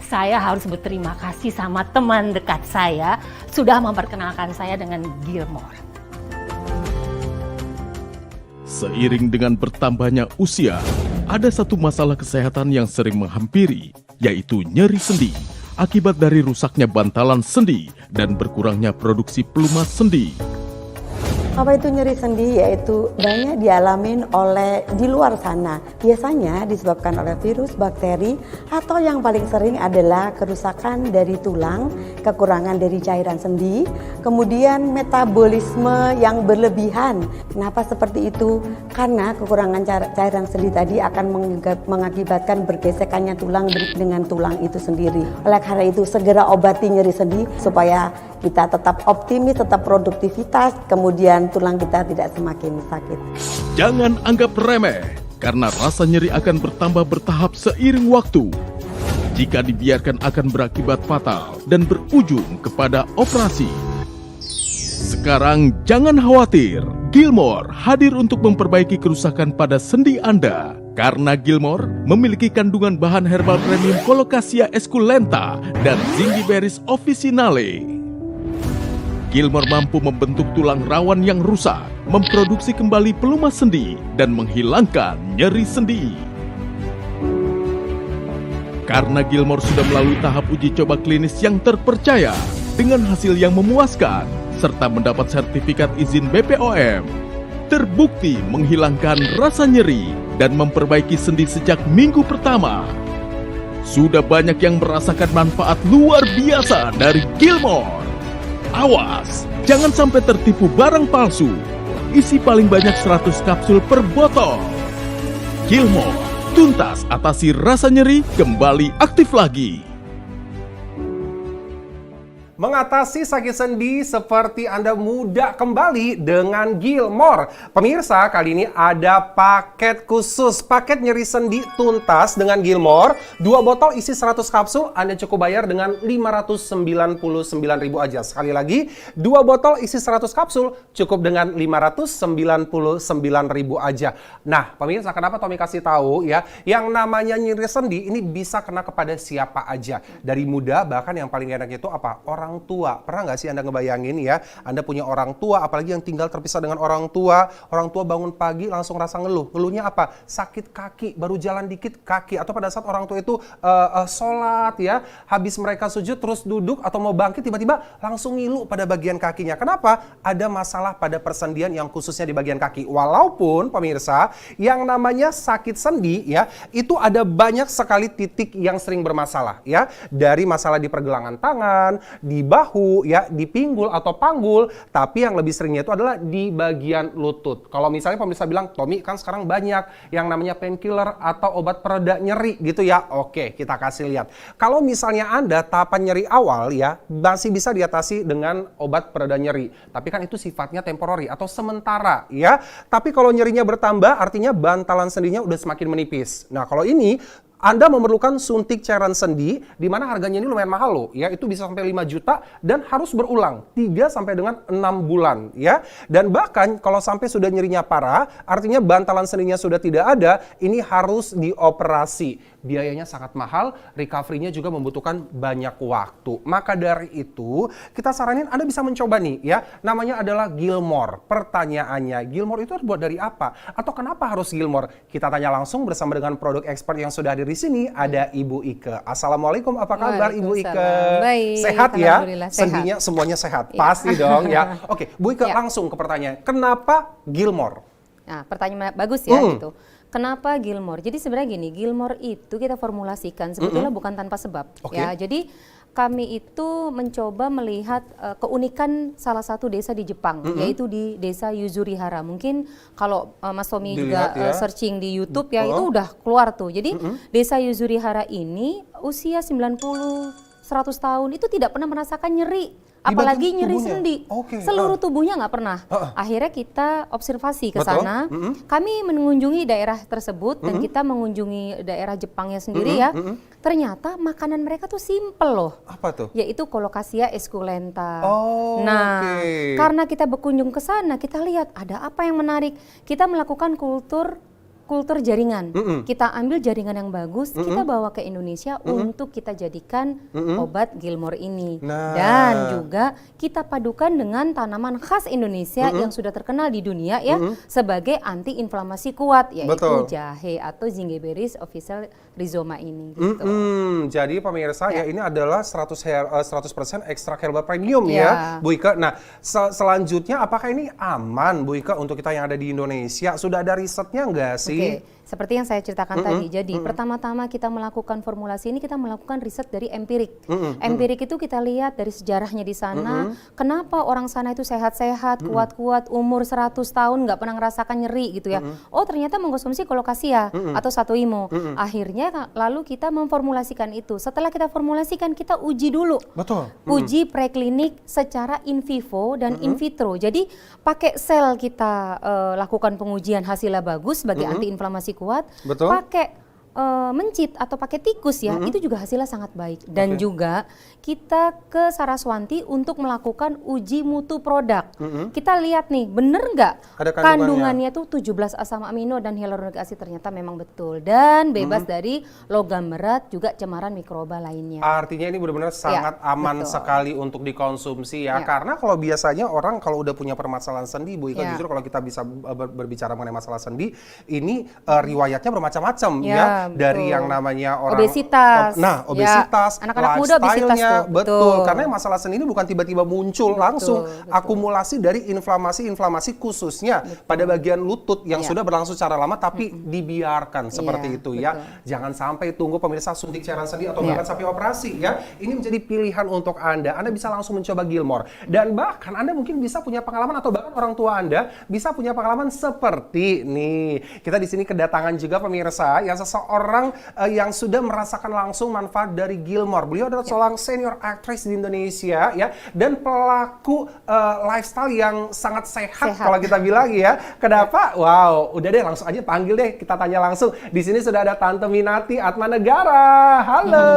Saya harus berterima kasih sama teman dekat saya sudah memperkenalkan saya dengan Gilmore. Seiring dengan bertambahnya usia, ada satu masalah kesehatan yang sering menghampiri, yaitu nyeri sendi akibat dari rusaknya bantalan sendi dan berkurangnya produksi pelumas sendi. Apa itu nyeri sendi? Yaitu banyak dialamin oleh di luar sana. Biasanya disebabkan oleh virus, bakteri, atau yang paling sering adalah kerusakan dari tulang, kekurangan dari cairan sendi, kemudian metabolisme yang berlebihan. Kenapa seperti itu? Karena kekurangan cairan sendi tadi akan mengakibatkan bergesekannya tulang dengan tulang itu sendiri. Oleh karena itu segera obati nyeri sendi supaya kita tetap optimis, tetap produktivitas, kemudian tulang kita tidak semakin sakit. Jangan anggap remeh, karena rasa nyeri akan bertambah bertahap seiring waktu. Jika dibiarkan akan berakibat fatal dan berujung kepada operasi. Sekarang jangan khawatir, Gilmore hadir untuk memperbaiki kerusakan pada sendi Anda. Karena Gilmore memiliki kandungan bahan herbal premium Colocasia esculenta dan Zingiberries officinale. Gilmore mampu membentuk tulang rawan yang rusak memproduksi kembali pelumas sendi dan menghilangkan nyeri sendi. Karena Gilmore sudah melalui tahap uji coba klinis yang terpercaya dengan hasil yang memuaskan serta mendapat sertifikat izin BPOM, terbukti menghilangkan rasa nyeri dan memperbaiki sendi sejak minggu pertama. Sudah banyak yang merasakan manfaat luar biasa dari Gilmore. Awas, jangan sampai tertipu barang palsu. Isi paling banyak 100 kapsul per botol. Gilmore, tuntas atasi rasa nyeri, kembali aktif lagi. Mengatasi sakit sendi seperti Anda muda kembali dengan Gilmore. Pemirsa, kali ini ada paket khusus. Paket nyeri sendi tuntas dengan Gilmore. 2 botol isi 100 kapsul, Anda cukup bayar dengan 599.000 aja. Sekali lagi, 2 botol isi 100 kapsul cukup dengan 599.000 aja. Nah, pemirsa, kenapa Tommy kasih tahu ya, yang namanya nyeri sendi ini bisa kena kepada siapa aja. Dari muda, bahkan yang paling enak itu apa? Orang tua. Pernah nggak sih Anda ngebayangin ya, Anda punya orang tua, apalagi yang tinggal terpisah dengan orang tua bangun pagi langsung rasa ngeluh. Ngeluhnya apa? Sakit kaki, baru jalan dikit kaki. Atau pada saat orang tua itu sholat ya, habis mereka sujud terus duduk atau mau bangkit tiba-tiba langsung ngilu pada bagian kakinya. Kenapa? Ada masalah pada persendian yang khususnya di bagian kaki. Walaupun pemirsa, yang namanya sakit sendi ya, itu ada banyak sekali titik yang sering bermasalah ya. Dari masalah di pergelangan tangan, di bahu, ya, di pinggul atau panggul, tapi yang lebih seringnya itu adalah di bagian lutut. Kalau misalnya pemirsa bilang, Tommy kan sekarang banyak yang namanya painkiller atau obat pereda nyeri gitu ya. Oke, kita kasih lihat. Kalau misalnya Anda tahapan nyeri awal ya, masih bisa diatasi dengan obat pereda nyeri. Tapi kan itu sifatnya temporary atau sementara ya. Tapi kalau nyerinya bertambah, artinya bantalan sendinya udah semakin menipis. Nah, kalau ini Anda memerlukan suntik cairan sendi, di mana harganya ini lumayan mahal loh, ya, itu bisa sampai 5 juta dan harus berulang 3 sampai dengan 6 bulan, ya. Dan bahkan kalau sampai sudah nyerinya parah, artinya bantalan sendinya sudah tidak ada, ini harus dioperasi. Biayanya sangat mahal, recovery-nya juga membutuhkan banyak waktu. Maka dari itu, kita saranin Anda bisa mencoba nih, ya. Namanya adalah Gilmore. Pertanyaannya, Gilmore itu terbuat dari apa? Atau kenapa harus Gilmore? Kita tanya langsung bersama dengan produk expert yang sudah hadir di sini, ada Ibu Ike. Assalamualaikum, apa kabar Ibu Ike? Baik, sehat ya? sehat. Sendinya semuanya sehat? Pasti dong ya. Oke, Bu Ike, langsung ke pertanyaan. Kenapa Gilmore? Nah, pertanyaan bagus ya gitu. Kenapa Gilmore? Jadi sebenarnya gini, Gilmore itu kita formulasikan sebetulnya bukan tanpa sebab ya. Jadi kami itu mencoba melihat keunikan salah satu desa di Jepang, yaitu di desa Yuzurihara. Mungkin kalau Mas Tommy juga searching di YouTube ya, itu udah keluar tuh. Jadi desa Yuzurihara ini usia 90-100 tahun itu tidak pernah merasakan nyeri. Apalagi nyeri sendi, seluruh tubuhnya nggak pernah. Akhirnya kita observasi ke sana, kami mengunjungi daerah tersebut dan kita mengunjungi daerah Jepangnya sendiri ya. Ternyata makanan mereka tuh simple loh. Apa tuh? Yaitu Colocasia esculenta. Karena kita berkunjung ke sana, kita lihat ada apa yang menarik. Kita melakukan kultur jaringan. Kita ambil jaringan yang bagus, kita bawa ke Indonesia untuk kita jadikan obat Gilmore ini. Dan juga kita padukan dengan tanaman khas Indonesia yang sudah terkenal di dunia ya sebagai anti-inflamasi kuat, yaitu jahe atau Zingiberis official rhizoma ini. Gitu. Jadi pemirsa ya ini adalah 100% extra herbal premium ya Bu Ike. Nah selanjutnya apakah ini aman Bu Ike untuk kita yang ada di Indonesia? Sudah ada risetnya nggak sih? Seperti yang saya ceritakan tadi. Jadi pertama-tama kita melakukan formulasi ini, kita melakukan riset dari empirik. Empirik itu kita lihat dari sejarahnya di sana. Kenapa orang sana itu sehat-sehat, kuat-kuat, umur 100 tahun nggak pernah ngerasakan nyeri gitu ya. Oh ternyata mengkonsumsi Colocasia atau Satoimo. Akhirnya lalu kita memformulasikan itu. Setelah kita formulasikan, kita uji dulu. Uji preklinik secara in vivo dan in vitro. Jadi pakai sel kita lakukan pengujian, hasilnya bagus sebagai antiinflamasi kuat, pakai mencit atau pakai tikus ya, itu juga hasilnya sangat baik. Dan juga kita ke Saraswanti untuk melakukan uji mutu produk. Kita lihat nih, bener nggak Ada kandungannya. kandungannya tuh 17 asam amino dan hyaluronik acid, ternyata memang betul. Dan bebas dari logam berat, juga cemaran mikroba lainnya. Artinya ini benar-benar sangat aman betul. sekali untuk dikonsumsi ya. Ya. Karena kalau biasanya orang kalau udah punya permasalahan sendi, Bu Ika, Ya. jujur kalau kita bisa berbicara mengenai masalah sendi, ini riwayatnya bermacam-macam ya. Ya, Dari betul. yang namanya orang Obesitas. obesitas, Ya, anak-anak muda obesitas lifestyle-nya, tuh, betul. betul. Karena masalah sendi ini bukan tiba-tiba muncul, langsung akumulasi dari inflamasi khususnya pada bagian lutut yang Ya. sudah berlangsung secara lama tapi dibiarkan seperti itu ya. betul. Jangan sampai tunggu pemirsa suntik cairan sendi atau Ya. bahkan sampai operasi ya. Ini menjadi pilihan untuk Anda. Anda bisa langsung mencoba Gilmore. Dan bahkan Anda mungkin bisa punya pengalaman atau bahkan orang tua Anda bisa punya pengalaman seperti nih. Kita di sini kedatangan juga pemirsa yang seseorang yang sudah merasakan langsung manfaat dari Gilmore. Beliau adalah seorang senior aktris di Indonesia ya, dan pelaku lifestyle yang sangat sehat kalau kita bilang ya. Kenapa? Wow, udah deh langsung aja panggil deh, kita tanya langsung. Di sini sudah ada Tante Minati Atmanegara. Halo.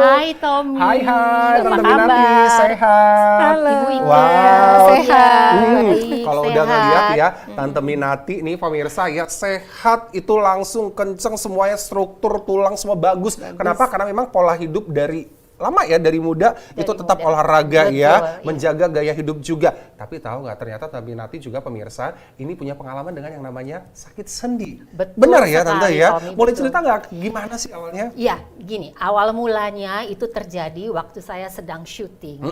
Hai Tommy. Hai Apa Tante Minati, kabar? sehat. Ibu Ika, Wow. sehat. Hmm, kalau udah sehat. ngeliat ya, Tante Minati nih pemirsa ya, sehat itu langsung kenceng semuanya, struktur tulang semua bagus. Kenapa? Karena memang pola hidup dari lama ya, dari muda itu tetap muda. olahraga Betul, ya, iya. menjaga gaya hidup juga. Tapi tahu nggak, ternyata Tante Minati juga pemirsa ini punya pengalaman dengan yang namanya sakit sendi. Betul Benar ya Tante sekali, ya? Tommy, Boleh betul. cerita nggak gimana sih awalnya? Ya, gini, awal mulanya itu terjadi waktu saya sedang syuting.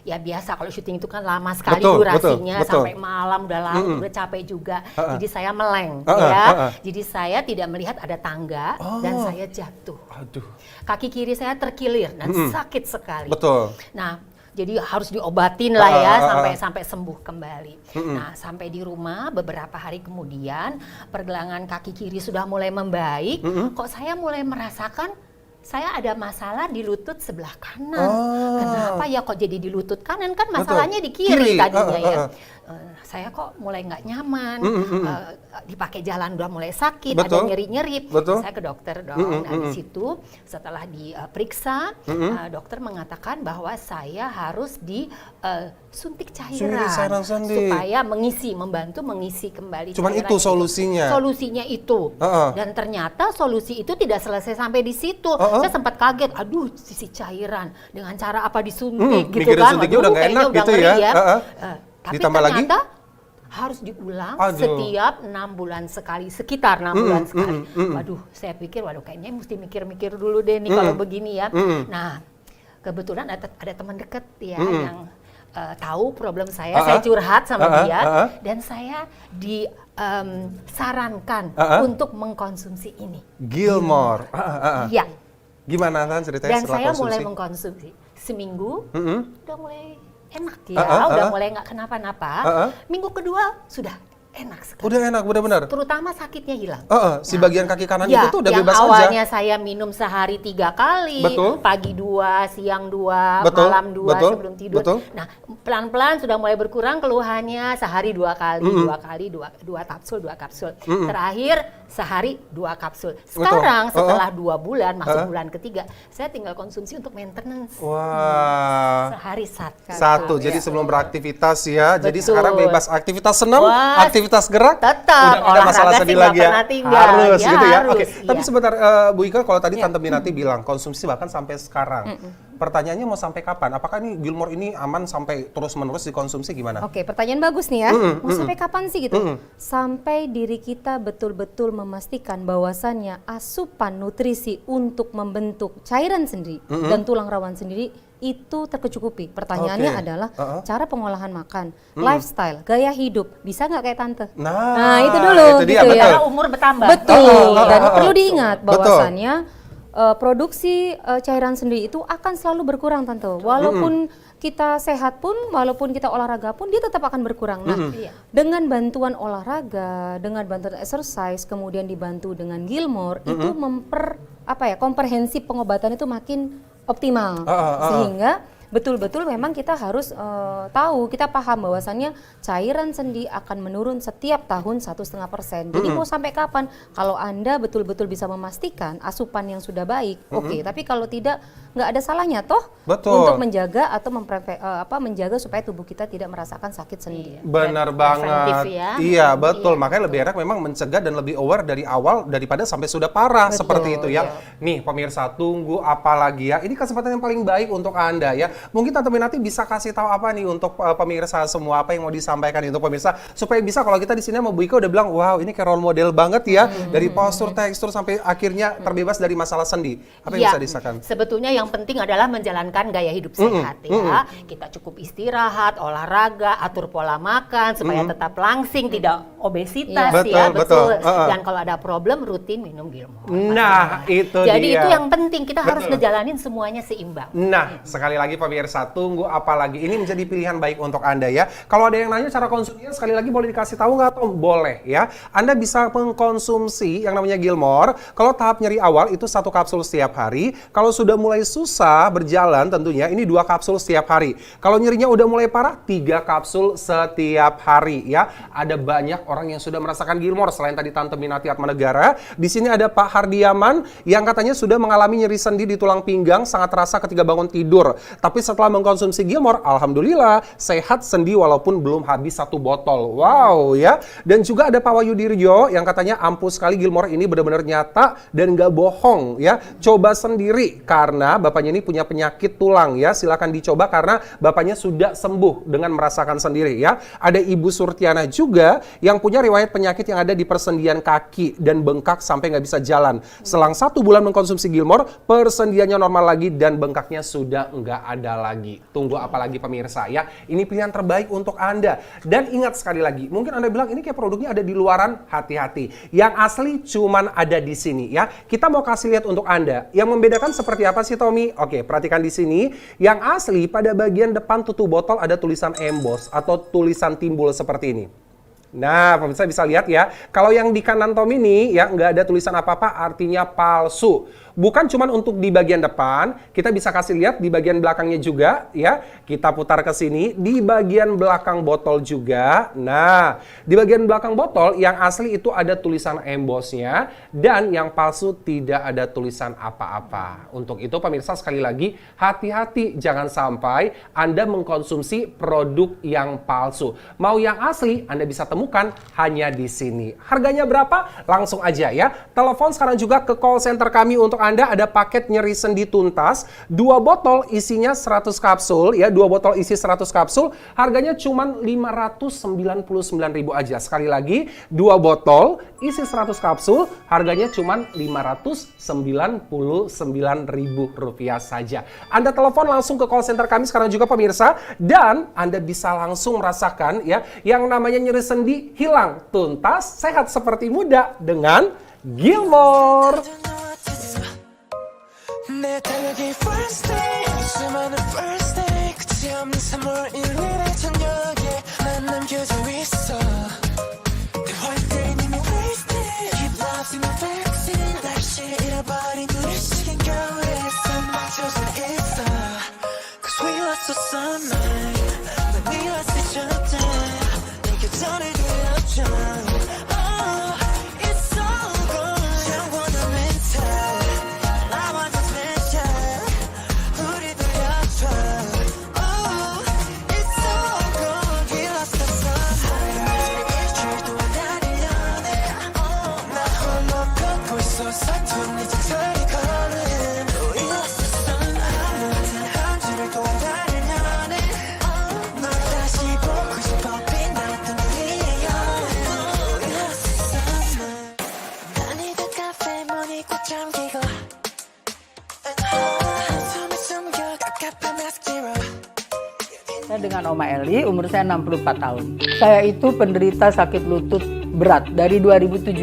Ya biasa kalau syuting itu kan lama sekali Betul, durasinya, betul. sampai malam udah capek juga. Jadi saya meleng Uh-uh, ya. uh-uh. Jadi saya tidak melihat ada tangga dan saya jatuh. Aduh, Kaki kiri saya terkilir dan sakit sekali. betul. Nah, jadi harus diobatin lah ya sampai sembuh kembali. Nah, sampai di rumah beberapa hari kemudian pergelangan kaki kiri sudah mulai membaik. Kok saya mulai merasakan saya ada masalah di lutut sebelah kanan. Kenapa ya kok jadi di lutut kanan? Kan masalahnya di kiri tadinya ya. Saya kok mulai nggak nyaman, dipakai jalan udah mulai sakit, Betul. ada nyeri-nyeri. Betul. Saya ke dokter dong. Nah di situ setelah diperiksa, dokter mengatakan bahwa saya harus disuntik cairan sendi. supaya membantu mengisi kembali. Cuman cairan itu solusinya? Solusinya itu. Dan ternyata solusi itu tidak selesai sampai di situ. Saya sempat kaget, aduh sisi cairan dengan cara apa disuntik gitu mikirin kan. suntiknya udah nggak Kayaknya enak gitu ngeri ya. Tapi Ditambah lagi? ternyata harus diulang Aduh. setiap 6 bulan sekali, sekitar 6 bulan sekali. Waduh, saya pikir kayaknya mesti mikir-mikir dulu deh nih kalau begini ya. Nah, kebetulan ada teman dekat ya yang tahu problem saya curhat sama dia dan saya disarankan untuk mengkonsumsi ini. Gilmore. Iya. Gimana Tan ceritanya Dan setelah saya konsumsi? mulai mengkonsumsi seminggu, udah mulai enak ya, udah mulai nggak kenapa-napa. Minggu kedua sudah enak sekali. Udah enak, benar-benar. Terutama sakitnya hilang. Si bagian kaki kanan Ya, itu tuh udah yang bebas awalnya aja. saya minum sehari 3 kali, Betul. pagi 2, siang 2, Betul, malam 2 betul, sebelum tidur. betul. Nah, pelan-pelan sudah mulai berkurang keluhannya, sehari 2 kali, 2 kali, 2 kapsul, 2 kapsul. Terakhir sehari 2 kapsul. Sekarang setelah 2 bulan, masuk bulan ketiga, saya tinggal konsumsi untuk maintenance. Wah. Sehari Satu, jadi sebelum beraktivitas ya. Jadi Betul. sekarang bebas aktivitas senam, Wah, aktivitas gerak. tetap. Udah nggak ada masalah Olahraga sedih sih nggak lagi ya. pernah tinggal. Harus Ya, gitu ya. harus, Oke. iya. Tapi sebentar Bu Ika, kalau tadi Ya. Tante Minati bilang konsumsi bahkan sampai sekarang. Pertanyaannya mau sampai kapan? Apakah ini Gilmore ini aman sampai terus-menerus dikonsumsi gimana? Oke, pertanyaan bagus nih ya. Mau sampai kapan sih gitu? Sampai diri kita betul-betul memastikan bahwasannya asupan nutrisi untuk membentuk cairan sendiri dan tulang rawan sendiri itu terkecukupi. Pertanyaannya Oke. adalah cara pengolahan makan, lifestyle, gaya hidup, bisa nggak kayak tante? Nah, itu dulu itu dia, gitu betul. ya. Karena umur bertambah. Betul. Dan Betul. perlu diingat Betul. bahwasannya produksi cairan sendiri itu akan selalu berkurang tante. Walaupun kita sehat pun, walaupun kita olahraga pun, dia tetap akan berkurang. Nah, dengan bantuan olahraga, dengan bantuan exercise, kemudian dibantu dengan Gilmore, itu komprehensif pengobatan itu makin optimal. Sehingga betul-betul memang kita harus tahu, kita paham bahwasannya cairan sendi akan menurun setiap tahun 1,5%. Jadi mau sampai kapan? Kalau Anda betul-betul bisa memastikan asupan yang sudah baik, oke. Tapi kalau tidak, nggak ada salahnya toh untuk menjaga atau menjaga supaya tubuh kita tidak merasakan sakit sendi. Benar Preventif banget. ya. Iya, betul. Makanya lebih enak memang mencegah dan lebih aware dari awal daripada sampai sudah parah seperti itu ya. Nih pemirsa, tunggu apa lagi ya? Ini kesempatan yang paling baik untuk Anda ya. Mungkin Tante Minati bisa kasih tahu apa nih untuk pemirsa semua, apa yang mau disampaikan untuk pemirsa supaya bisa, kalau kita di sini sama Bu Ika udah bilang, wow ini kayak role model banget ya, dari postur, tekstur sampai akhirnya terbebas dari masalah sendi. Apa yang bisa disampaikan? Sebetulnya yang penting adalah menjalankan gaya hidup sehat ya. Kita cukup istirahat, olahraga, atur pola makan supaya tetap langsing, tidak obesitas ya, betul. Dan kalau ada problem rutin minum Gilmore. Nah, itu Jadi dia. itu yang penting, kita harus ngejalanin semuanya seimbang. Nah, sekali lagi pemirsa, tunggu apa lagi? Ini menjadi pilihan baik untuk Anda ya. Kalau ada yang nanya cara konsumsinya, sekali lagi boleh dikasih tahu nggak, Tom? Boleh ya. Anda bisa mengkonsumsi yang namanya Gilmore. Kalau tahap nyeri awal itu 1 kapsul setiap hari. Kalau sudah mulai susah berjalan tentunya ini 2 kapsul setiap hari. Kalau nyerinya udah mulai parah, 3 kapsul setiap hari ya. Ada banyak orang yang sudah merasakan Gilmore selain tadi Tante Minati Atmanegara. Di sini ada Pak Hardiaman yang katanya sudah mengalami nyeri sendi di tulang pinggang, sangat terasa ketika bangun tidur. Tapi setelah mengkonsumsi Gilmore, alhamdulillah sehat sendi walaupun belum habis 1 botol. Wow ya. Dan juga ada Pak Wahyu Dirjo yang katanya ampuh sekali Gilmore ini benar-benar nyata dan nggak bohong ya. Coba sendiri karena bapaknya ini punya penyakit tulang ya. Silakan dicoba karena bapaknya sudah sembuh dengan merasakan sendiri ya. Ada Ibu Surtiana juga yang punya riwayat penyakit yang ada di persendian kaki dan bengkak sampai nggak bisa jalan. Selang 1 bulan mengkonsumsi Gilmore, persendiannya normal lagi dan bengkaknya sudah nggak ada lagi. Tunggu apa lagi pemirsa ya. Ini pilihan terbaik untuk Anda. Dan ingat sekali lagi, mungkin Anda bilang ini kayak produknya ada di luaran, hati-hati. Yang asli cuman ada di sini ya. Kita mau kasih lihat untuk Anda. Yang membedakan seperti apa sih Tommy? Oke, perhatikan di sini. Yang asli pada bagian depan tutup botol ada tulisan emboss atau tulisan timbul seperti ini. Nah, pemirsa bisa lihat ya. Kalau yang di kanan Tom ini ya nggak ada tulisan apa-apa, artinya palsu. Bukan cuma untuk di bagian depan, kita bisa kasih lihat di bagian belakangnya juga ya. Kita putar ke sini, di bagian belakang botol juga. Nah, di bagian belakang botol yang asli itu ada tulisan embossnya dan yang palsu tidak ada tulisan apa-apa. Untuk itu pemirsa sekali lagi, hati-hati jangan sampai Anda mengkonsumsi produk yang palsu. Mau yang asli Anda bisa temukan hanya di sini. Harganya berapa? Langsung aja ya. Telepon sekarang juga ke call center kami untuk Anda. Ada paket nyeri sendi tuntas, 2 botol isinya 100 kapsul ya, 2 botol isi 100 kapsul, harganya cuma 599.000 aja. Sekali lagi, 2 botol isi 100 kapsul, harganya cuma 599.000 rupiah saja. Anda telepon langsung ke call center kami sekarang juga pemirsa, dan Anda bisa langsung merasakan ya yang namanya nyeri sendi hilang tuntas, sehat seperti muda dengan Gilmore. 내 달력이 first day 수많은 first day 끝이 없는 3월 1일의 저녁에 난 남겨져 있어 내 holiday 이미 wasted keep lost in the vaccine 날씨 잃어버린 우리 시간 겨울에 맞춰져 있어 Cause we lost the sunlight 난 네가 스쳤대 내 곁을 들려줘 Saya dengan Oma Eli, umur saya 64 tahun. Saya itu penderita sakit lutut berat. Dari 2017,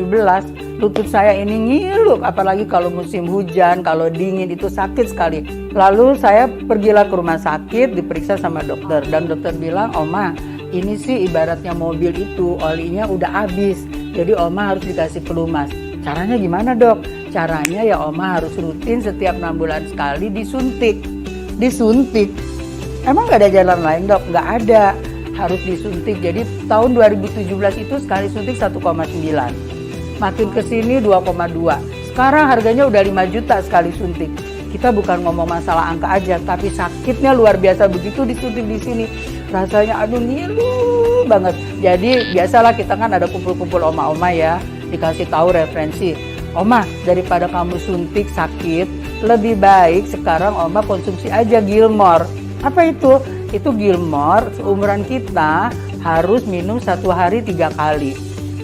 lutut saya ini ngilup, apalagi kalau musim hujan, kalau dingin itu sakit sekali. Lalu saya pergilah ke rumah sakit, diperiksa sama dokter. Dan dokter bilang, Oma, ini sih ibaratnya mobil itu, olinya udah habis. Jadi Oma harus dikasih pelumas. Caranya gimana dok? Caranya ya Oma harus rutin setiap 6 bulan sekali disuntik. Emang nggak ada jalan lain dok? Nggak ada, harus disuntik. Jadi tahun 2017 itu sekali suntik 1,9. Makin ke sini 2,2. Sekarang harganya udah 5 juta sekali suntik. Kita bukan ngomong masalah angka aja, tapi sakitnya luar biasa begitu disuntik di sini. Rasanya aduh ngilu banget. Jadi biasalah kita kan ada kumpul-kumpul oma-oma ya, dikasih tahu referensi. Oma, daripada kamu suntik sakit, lebih baik sekarang Oma konsumsi aja Gilmore. Apa itu? Itu Gilmore, seumuran kita harus minum 1 hari 3 kali.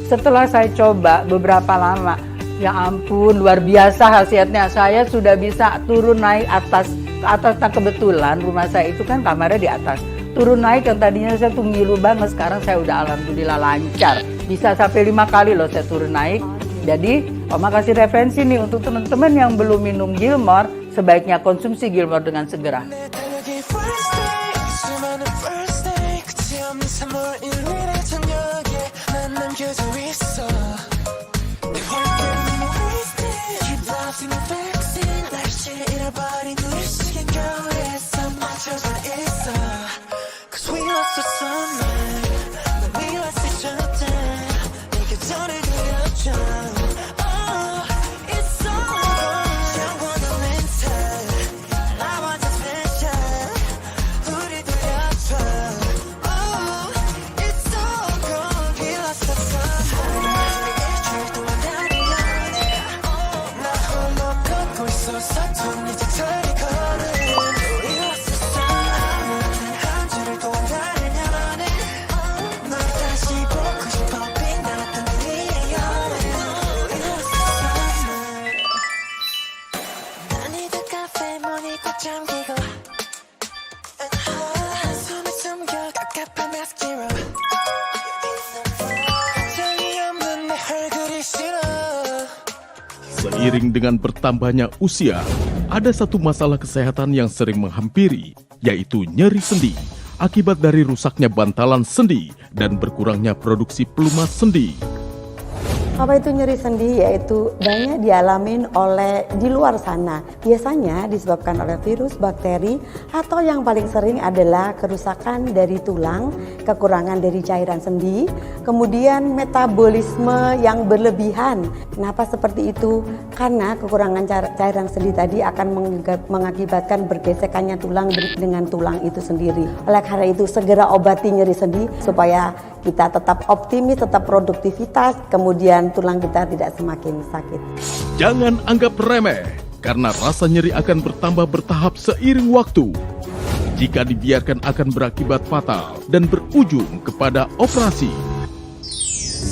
Setelah saya coba beberapa lama, ya ampun luar biasa hasilnya. Saya sudah bisa turun naik atas ke atas. Nah kebetulan rumah saya itu kan kamarnya di atas. Turun naik yang tadinya saya tuh ngilu banget, sekarang saya udah alhamdulillah lancar. Bisa sampai 5 kali loh saya turun naik. Jadi Oma kasih referensi nih untuk teman-teman yang belum minum Gilmore, sebaiknya konsumsi Gilmore dengan segera. Seiring dengan bertambahnya usia, ada satu masalah kesehatan yang sering menghampiri, yaitu nyeri sendi, akibat dari rusaknya bantalan sendi dan berkurangnya produksi pelumas sendi. Apa itu nyeri sendi? Yaitu banyak dialamin oleh di luar sana. Biasanya disebabkan oleh virus, bakteri, atau yang paling sering adalah kerusakan dari tulang, kekurangan dari cairan sendi, kemudian metabolisme yang berlebihan. Kenapa seperti itu? Karena kekurangan cairan sendi tadi akan mengakibatkan bergesekannya tulang dengan tulang itu sendiri. Oleh karena itu segera obati nyeri sendi supaya kita tetap optimis, tetap produktivitas, kemudian tulang kita tidak semakin sakit. Jangan anggap remeh, karena rasa nyeri akan bertambah bertahap seiring waktu. Jika dibiarkan akan berakibat fatal dan berujung kepada operasi.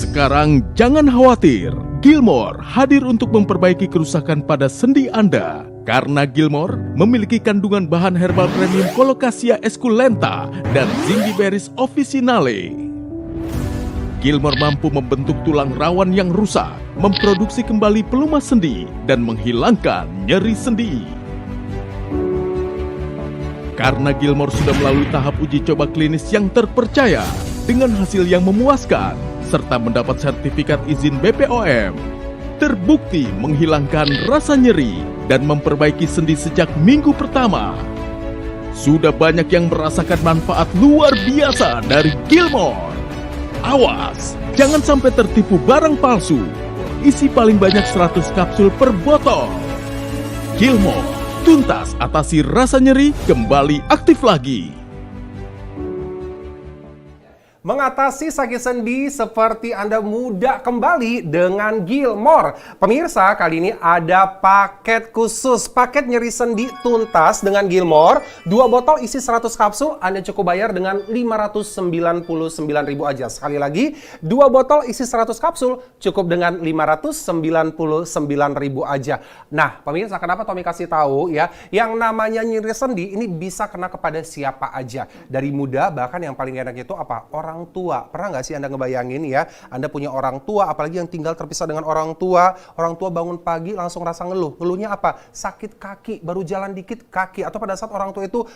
Sekarang jangan khawatir, Gilmore hadir untuk memperbaiki kerusakan pada sendi Anda. Karena Gilmore memiliki kandungan bahan herbal premium Colocasia esculenta dan Zingiberries officinale. Gilmore mampu membentuk tulang rawan yang rusak, memproduksi kembali pelumas sendi, dan menghilangkan nyeri sendi. Karena Gilmore sudah melalui tahap uji coba klinis yang terpercaya, dengan hasil yang memuaskan, serta mendapat sertifikat izin BPOM, terbukti menghilangkan rasa nyeri dan memperbaiki sendi sejak minggu pertama. Sudah banyak yang merasakan manfaat luar biasa dari Gilmore. Awas, jangan sampai tertipu barang palsu. Isi paling banyak 100 kapsul per botol. Gilmore, tuntas atasi rasa nyeri, kembali aktif lagi. Mengatasi sakit sendi seperti Anda muda kembali dengan Gilmore. Pemirsa, kali ini ada paket khusus. Paket nyeri sendi tuntas dengan Gilmore. 2 botol isi 100 kapsul, Anda cukup bayar dengan Rp599.000 aja. Sekali lagi, 2 botol isi 100 kapsul cukup dengan Rp599.000 aja. Nah, pemirsa, kenapa Tommy kasih tahu ya, yang namanya nyeri sendi ini bisa kena kepada siapa aja. Dari muda, bahkan yang paling enak itu apa? Orang orang tua. Pernah nggak sih Anda ngebayangin ya, Anda punya orang tua, apalagi yang tinggal terpisah dengan orang tua bangun pagi langsung rasa ngeluh. Ngeluhnya apa? Sakit kaki, baru jalan dikit kaki. Atau pada saat orang tua itu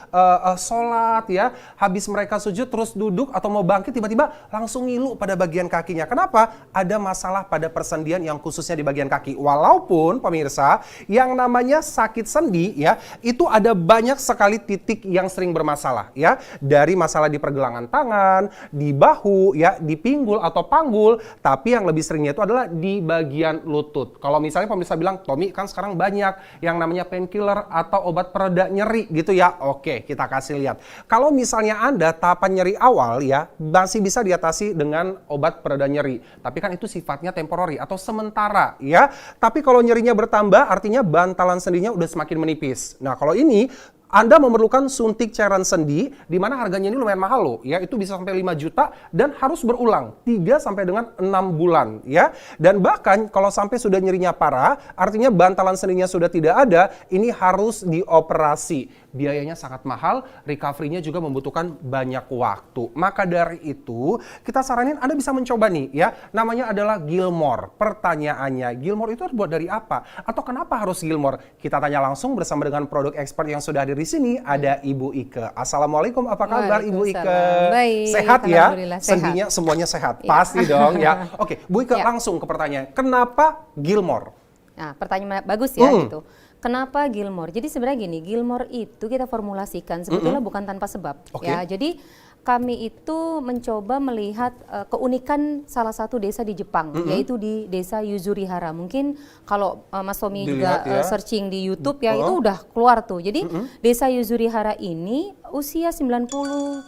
sholat ya, habis mereka sujud terus duduk atau mau bangkit tiba-tiba langsung ngilu pada bagian kakinya. Kenapa? Ada masalah pada persendian yang khususnya di bagian kaki. Walaupun pemirsa, yang namanya sakit sendi ya, itu ada banyak sekali titik yang sering bermasalah ya. Dari masalah di pergelangan tangan, di bahu ya, di pinggul atau panggul, tapi yang lebih seringnya itu adalah di bagian lutut. Kalau misalnya pemirsa bilang, Tommy kan sekarang banyak yang namanya painkiller atau obat pereda nyeri gitu ya. Oke, kita kasih lihat. Kalau misalnya Anda tahapan nyeri awal ya, masih bisa diatasi dengan obat pereda nyeri. Tapi kan itu sifatnya temporary atau sementara ya. Tapi kalau nyerinya bertambah, artinya bantalan sendinya udah semakin menipis. Nah, kalau ini Anda memerlukan suntik cairan sendi, di mana harganya ini lumayan mahal loh, ya itu bisa sampai 5 juta dan harus berulang 3 sampai dengan 6 bulan ya. Dan bahkan kalau sampai sudah nyerinya parah, artinya bantalan sendinya sudah tidak ada, ini harus dioperasi. Biayanya sangat mahal, recovery-nya juga membutuhkan banyak waktu. Maka dari itu, kita saranin Anda bisa mencoba nih ya, namanya adalah Gilmore. Pertanyaannya, Gilmore itu terbuat dari apa? Atau kenapa harus Gilmore? Kita tanya langsung bersama dengan produk expert yang sudah hadir di sini, ada Ibu Ike. Assalamualaikum, apa kabar Ibu Ike? Baik, sehat ya? alhamdulillah, sehat. Sendinya semuanya sehat? Pasti dong ya. Oke, Bu Ike langsung ke pertanyaan. Kenapa Gilmore? Nah, pertanyaan bagus ya gitu. Kenapa Gilmore? Jadi sebenarnya gini, Gilmore itu kita formulasikan sebetulnya bukan tanpa sebab ya. Jadi kami itu mencoba melihat keunikan salah satu desa di Jepang, yaitu di desa Yuzurihara. Mungkin kalau Mas Tommy juga searching di YouTube ya, itu udah keluar tuh. Jadi desa Yuzurihara ini usia 90-100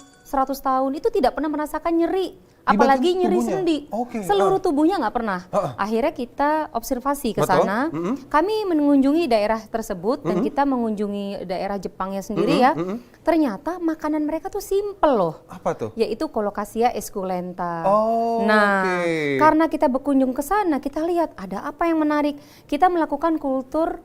tahun itu tidak pernah merasakan nyeri. Apalagi nyeri sendi, seluruh tubuhnya nggak pernah. Akhirnya kita observasi ke sana, kami mengunjungi daerah tersebut dan kita mengunjungi daerah Jepangnya sendiri ya. Ternyata makanan mereka tuh simple loh. Apa tuh? Yaitu Colocasia esculenta. Nah, karena kita berkunjung ke sana, kita lihat ada apa yang menarik. Kita melakukan kultur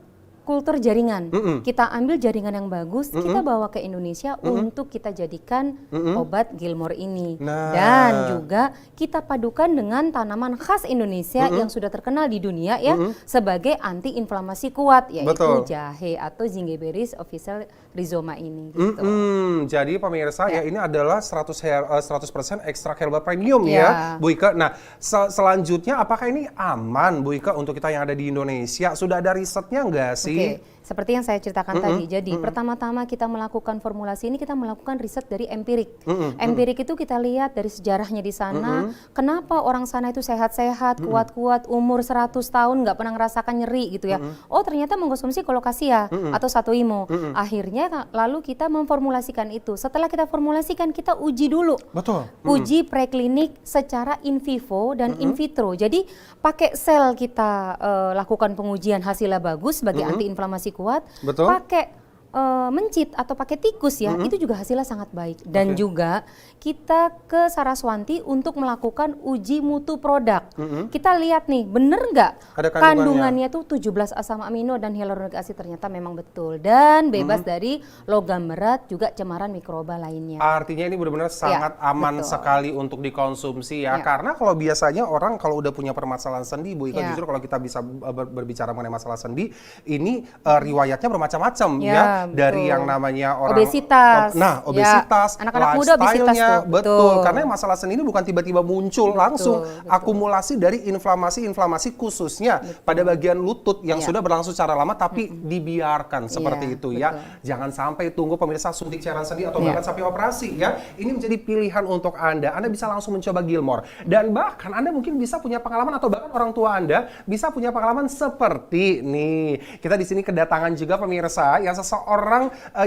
jaringan. Kita ambil jaringan yang bagus, kita bawa ke Indonesia untuk kita jadikan obat Gilmore ini. Dan juga kita padukan dengan tanaman khas Indonesia yang sudah terkenal di dunia ya sebagai anti-inflamasi kuat, yaitu jahe atau Zingiberis official rhizoma ini. Gitu. Jadi pemirsa ya ini adalah 100% extra herbal premium ya Bu Ike. Nah selanjutnya apakah ini aman Bu Ike untuk kita yang ada di Indonesia? Sudah ada risetnya nggak sih? Seperti yang saya ceritakan tadi. Jadi pertama-tama kita melakukan formulasi ini, kita melakukan riset dari empirik. Empirik itu kita lihat dari sejarahnya di sana. Kenapa orang sana itu sehat-sehat, kuat-kuat, umur 100 tahun nggak pernah ngerasakan nyeri gitu ya. Oh ternyata mengkonsumsi Colocasia atau Satoimo. Akhirnya lalu kita memformulasikan itu. Setelah kita formulasikan, kita uji dulu. Uji preklinik secara in vivo dan in vitro. Jadi pakai sel kita lakukan pengujian, hasilnya bagus sebagai antiinflamasi kuat, pakai mencit atau pakai tikus ya, itu juga hasilnya sangat baik. Dan juga kita ke Saraswanti untuk melakukan uji mutu produk. Kita lihat nih, bener nggak kandungannya tuh 17 asam amino dan hyaluronic acid, ternyata memang betul. Dan bebas dari logam berat, juga cemaran mikroba lainnya. Artinya ini benar-benar sangat aman sekali untuk dikonsumsi ya. Karena kalau biasanya orang kalau udah punya permasalahan sendi, Bu Ika, justru kalau kita bisa berbicara mengenai masalah sendi, ini riwayatnya bermacam-macam ya. Dari yang namanya orang obesitas, obesitas, anak-anak muda obesitas betul. Karena masalah sendi ini bukan tiba-tiba muncul langsung, akumulasi dari inflamasi khususnya pada bagian lutut yang sudah berlangsung secara lama tapi dibiarkan seperti itu ya. Jangan sampai tunggu pemirsa suntik cairan sendi atau bahkan sampai operasi ya. Ini menjadi pilihan untuk Anda. Anda bisa langsung mencoba Gilmore dan bahkan Anda mungkin bisa punya pengalaman atau bahkan orang tua Anda bisa punya pengalaman seperti nih. Kita di sini kedatangan juga pemirsa yang seseorang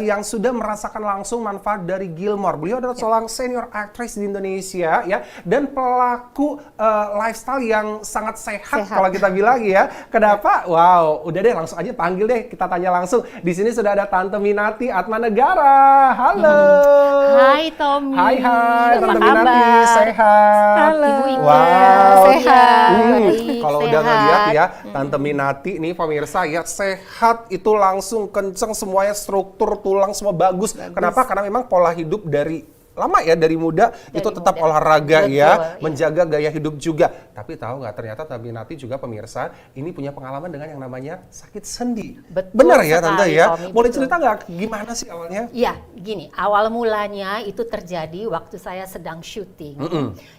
yang sudah merasakan langsung manfaat dari Gilmore. Beliau adalah seorang senior aktris di Indonesia ya dan pelaku lifestyle yang sangat sehat kalau kita bilang ya. Kenapa? Wow, udah deh langsung aja panggil deh, kita tanya langsung. Di sini sudah ada Tante Minati Atmanegara. Halo. Hai Tommy. Hai Tante Minati, sehat. Halo. Ibu Ika, sehat. Kalau udah ngeliat ya Tante Minati nih pemirsa ya, sehat itu langsung kenceng semuanya, struktur tulang semua bagus. Kenapa? Karena memang pola hidup dari lama ya dari muda Dari itu tetap muda. olahraga Betul, ya, iya. menjaga gaya hidup juga. Tapi tahu nggak ternyata Taminati juga pemirsa ini punya pengalaman dengan yang namanya sakit sendi. Betul Benar ya Tante sekali, ya? Tommy, Boleh betul. cerita nggak gimana sih awalnya? Iya, gini, awal mulanya itu terjadi waktu saya sedang syuting.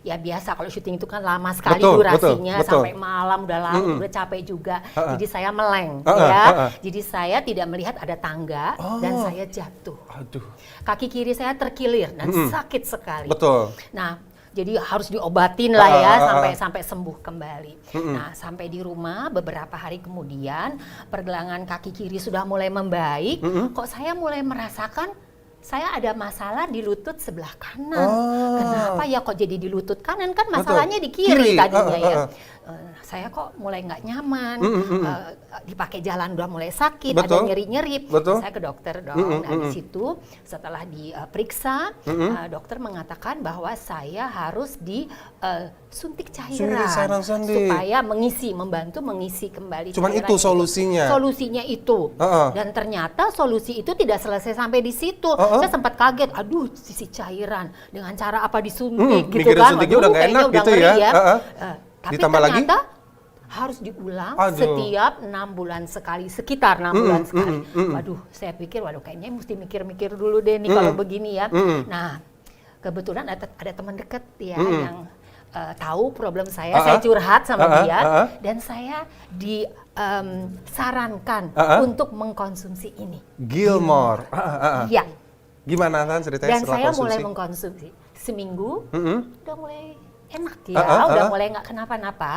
Ya biasa kalau syuting itu kan lama sekali Betul, durasinya, betul. sampai malam udah larut, udah capek juga. Jadi saya meleng, Ha-ha, ya. ha-ha. Jadi saya tidak melihat ada tangga dan saya jatuh. Aduh, Kaki kiri saya terkilir dan sakit sekali. betul. Nah, jadi harus diobatin lah ya Ah. sampai sembuh kembali. Nah, sampai di rumah beberapa hari kemudian pergelangan kaki kiri sudah mulai membaik. Kok saya mulai merasakan saya ada masalah di lutut sebelah kanan. Kenapa ya kok jadi di lutut kanan? Kan masalahnya di kiri tadinya ya. Saya kok mulai nggak nyaman, dipakai jalan udah mulai sakit, Betul. ada nyeri-nyeri. Betul. Saya ke dokter dong. Nah di situ setelah diperiksa, dokter mengatakan bahwa saya harus disuntik cairan sendi. supaya membantu mengisi kembali. Cuman cairan itu solusinya? Solusinya itu. Dan ternyata solusi itu tidak selesai sampai di situ. Saya sempat kaget, aduh sisi cairan dengan cara apa disuntik gitu mikirin kan. suntiknya Waduh, udah nggak kayaknya enak udah gitu ngeri ya. Tapi Ditambah lagi? ternyata harus diulang Aduh. setiap 6 bulan sekali, sekitar 6 bulan sekali. Waduh, saya pikir kayaknya mesti mikir-mikir dulu deh nih kalau begini ya. Nah, kebetulan ada teman dekat ya yang tahu problem saya curhat sama dia dan saya disarankan untuk mengkonsumsi ini. Gilmore. Iya. Gimana Tan ceritanya Dan setelah saya konsumsi? mulai mengkonsumsi seminggu, udah mulai enak ya, udah mulai nggak kenapa-napa.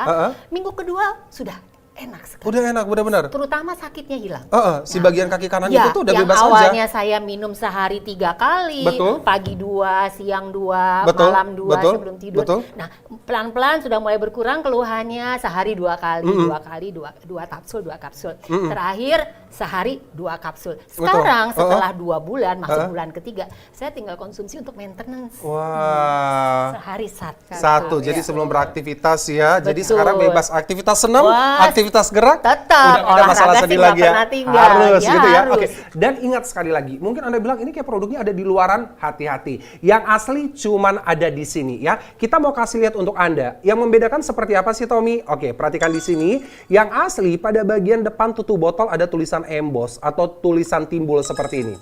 Minggu kedua sudah enak sekali. Udah enak, benar-benar. Terutama sakitnya hilang. Si bagian kaki kanan Ya, itu tuh udah yang bebas awalnya aja. saya minum sehari 3 kali, Betul. pagi 2, siang 2, Betul, malam 2 betul, sebelum tidur. betul. Nah, pelan-pelan sudah mulai berkurang keluhannya sehari 2 kali, 2 kapsul, 2 kapsul. Terakhir sehari 2 kapsul. Sekarang setelah 2 bulan, masuk bulan ketiga, saya tinggal konsumsi untuk maintenance. Wah. Sehari Satu, jadi Ya. sebelum beraktivitas ya. Jadi Betul. sekarang bebas aktivitas senam, Wah, aktivitas gerak. tetap. Udah nggak ada masalah Olahraga sedih sih lagi nggak ya. pernah tinggal. Harus Ya, gitu ya. harus. Oke. Dan ingat sekali lagi, mungkin Anda bilang ini kayak produknya ada di luaran, hati-hati. Yang asli cuman ada di sini ya. Kita mau kasih lihat untuk Anda. Yang membedakan seperti apa sih Tommy? Oke, perhatikan di sini. Yang asli pada bagian depan tutup botol ada tulisan emboss atau tulisan timbul seperti ini.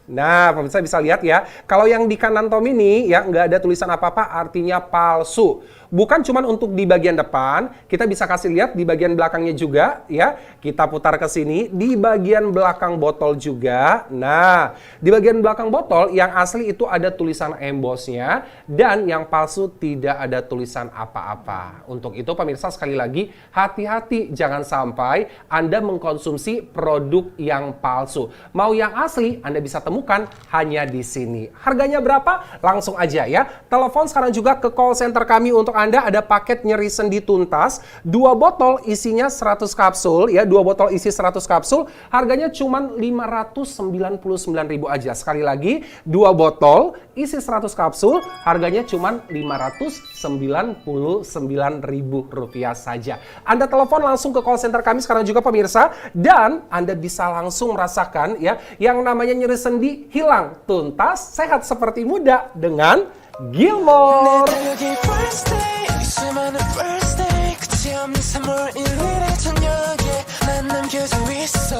Nah, pemirsa bisa lihat ya. Kalau yang di kanan Tom ini ya nggak ada tulisan apa-apa, artinya palsu. Bukan cuma untuk di bagian depan, kita bisa kasih lihat di bagian belakangnya juga ya. Kita putar ke sini, di bagian belakang botol juga. Nah, di bagian belakang botol yang asli itu ada tulisan embossnya dan yang palsu tidak ada tulisan apa-apa. Untuk itu pemirsa sekali lagi, hati-hati jangan sampai Anda mengkonsumsi produk yang palsu. Mau yang asli Anda bisa temukan hanya di sini. Harganya berapa? Langsung aja ya. Telepon sekarang juga ke call center kami untuk Anda. Ada paket nyeri sendi tuntas, 2 botol isinya 100 kapsul ya, 2 botol isi 100 kapsul, harganya cuma 599.000 aja. Sekali lagi, 2 botol isi 100 kapsul, harganya cuma 599.000 rupiah saja. Anda telepon langsung ke call center kami sekarang juga pemirsa, dan Anda bisa langsung merasakan ya yang namanya nyeri sendi hilang tuntas, sehat seperti muda dengan Gilmore. 달력이 first day 수많은 first day 끝이 없는 3월 1일의 저녁에 난 남겨져 있어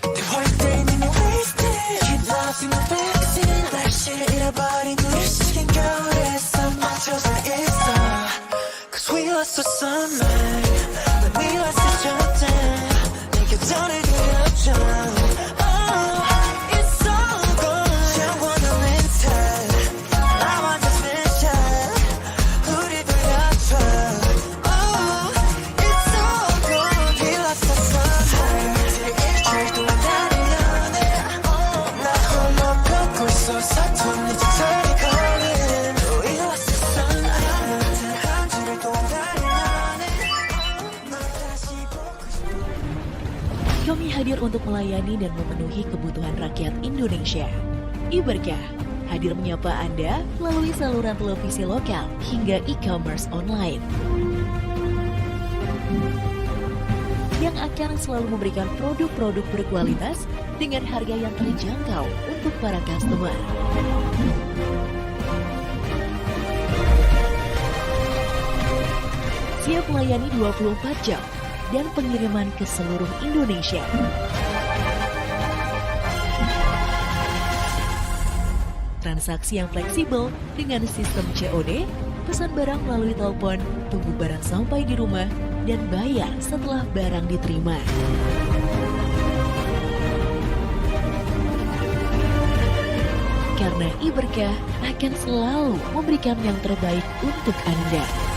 내 birthday 는 wasted keep lost in the vaccine 날씨를 잃어버린 우리 시간 겨울에서 멈춰져 있어 Cause we lost the sunlight but we lost the time 내 곁을 그려줘 Kami hadir untuk melayani dan memenuhi kebutuhan rakyat Indonesia. Iberkah hadir menyapa Anda melalui saluran televisi lokal hingga e-commerce online. Yang akan selalu memberikan produk-produk berkualitas dengan harga yang terjangkau untuk para customer. siap melayani 24 jam dan pengiriman ke seluruh Indonesia. Transaksi yang fleksibel dengan sistem COD, pesan barang melalui telepon, tunggu barang sampai di rumah, dan bayar setelah barang diterima. Karena iBerkah akan selalu memberikan yang terbaik untuk Anda.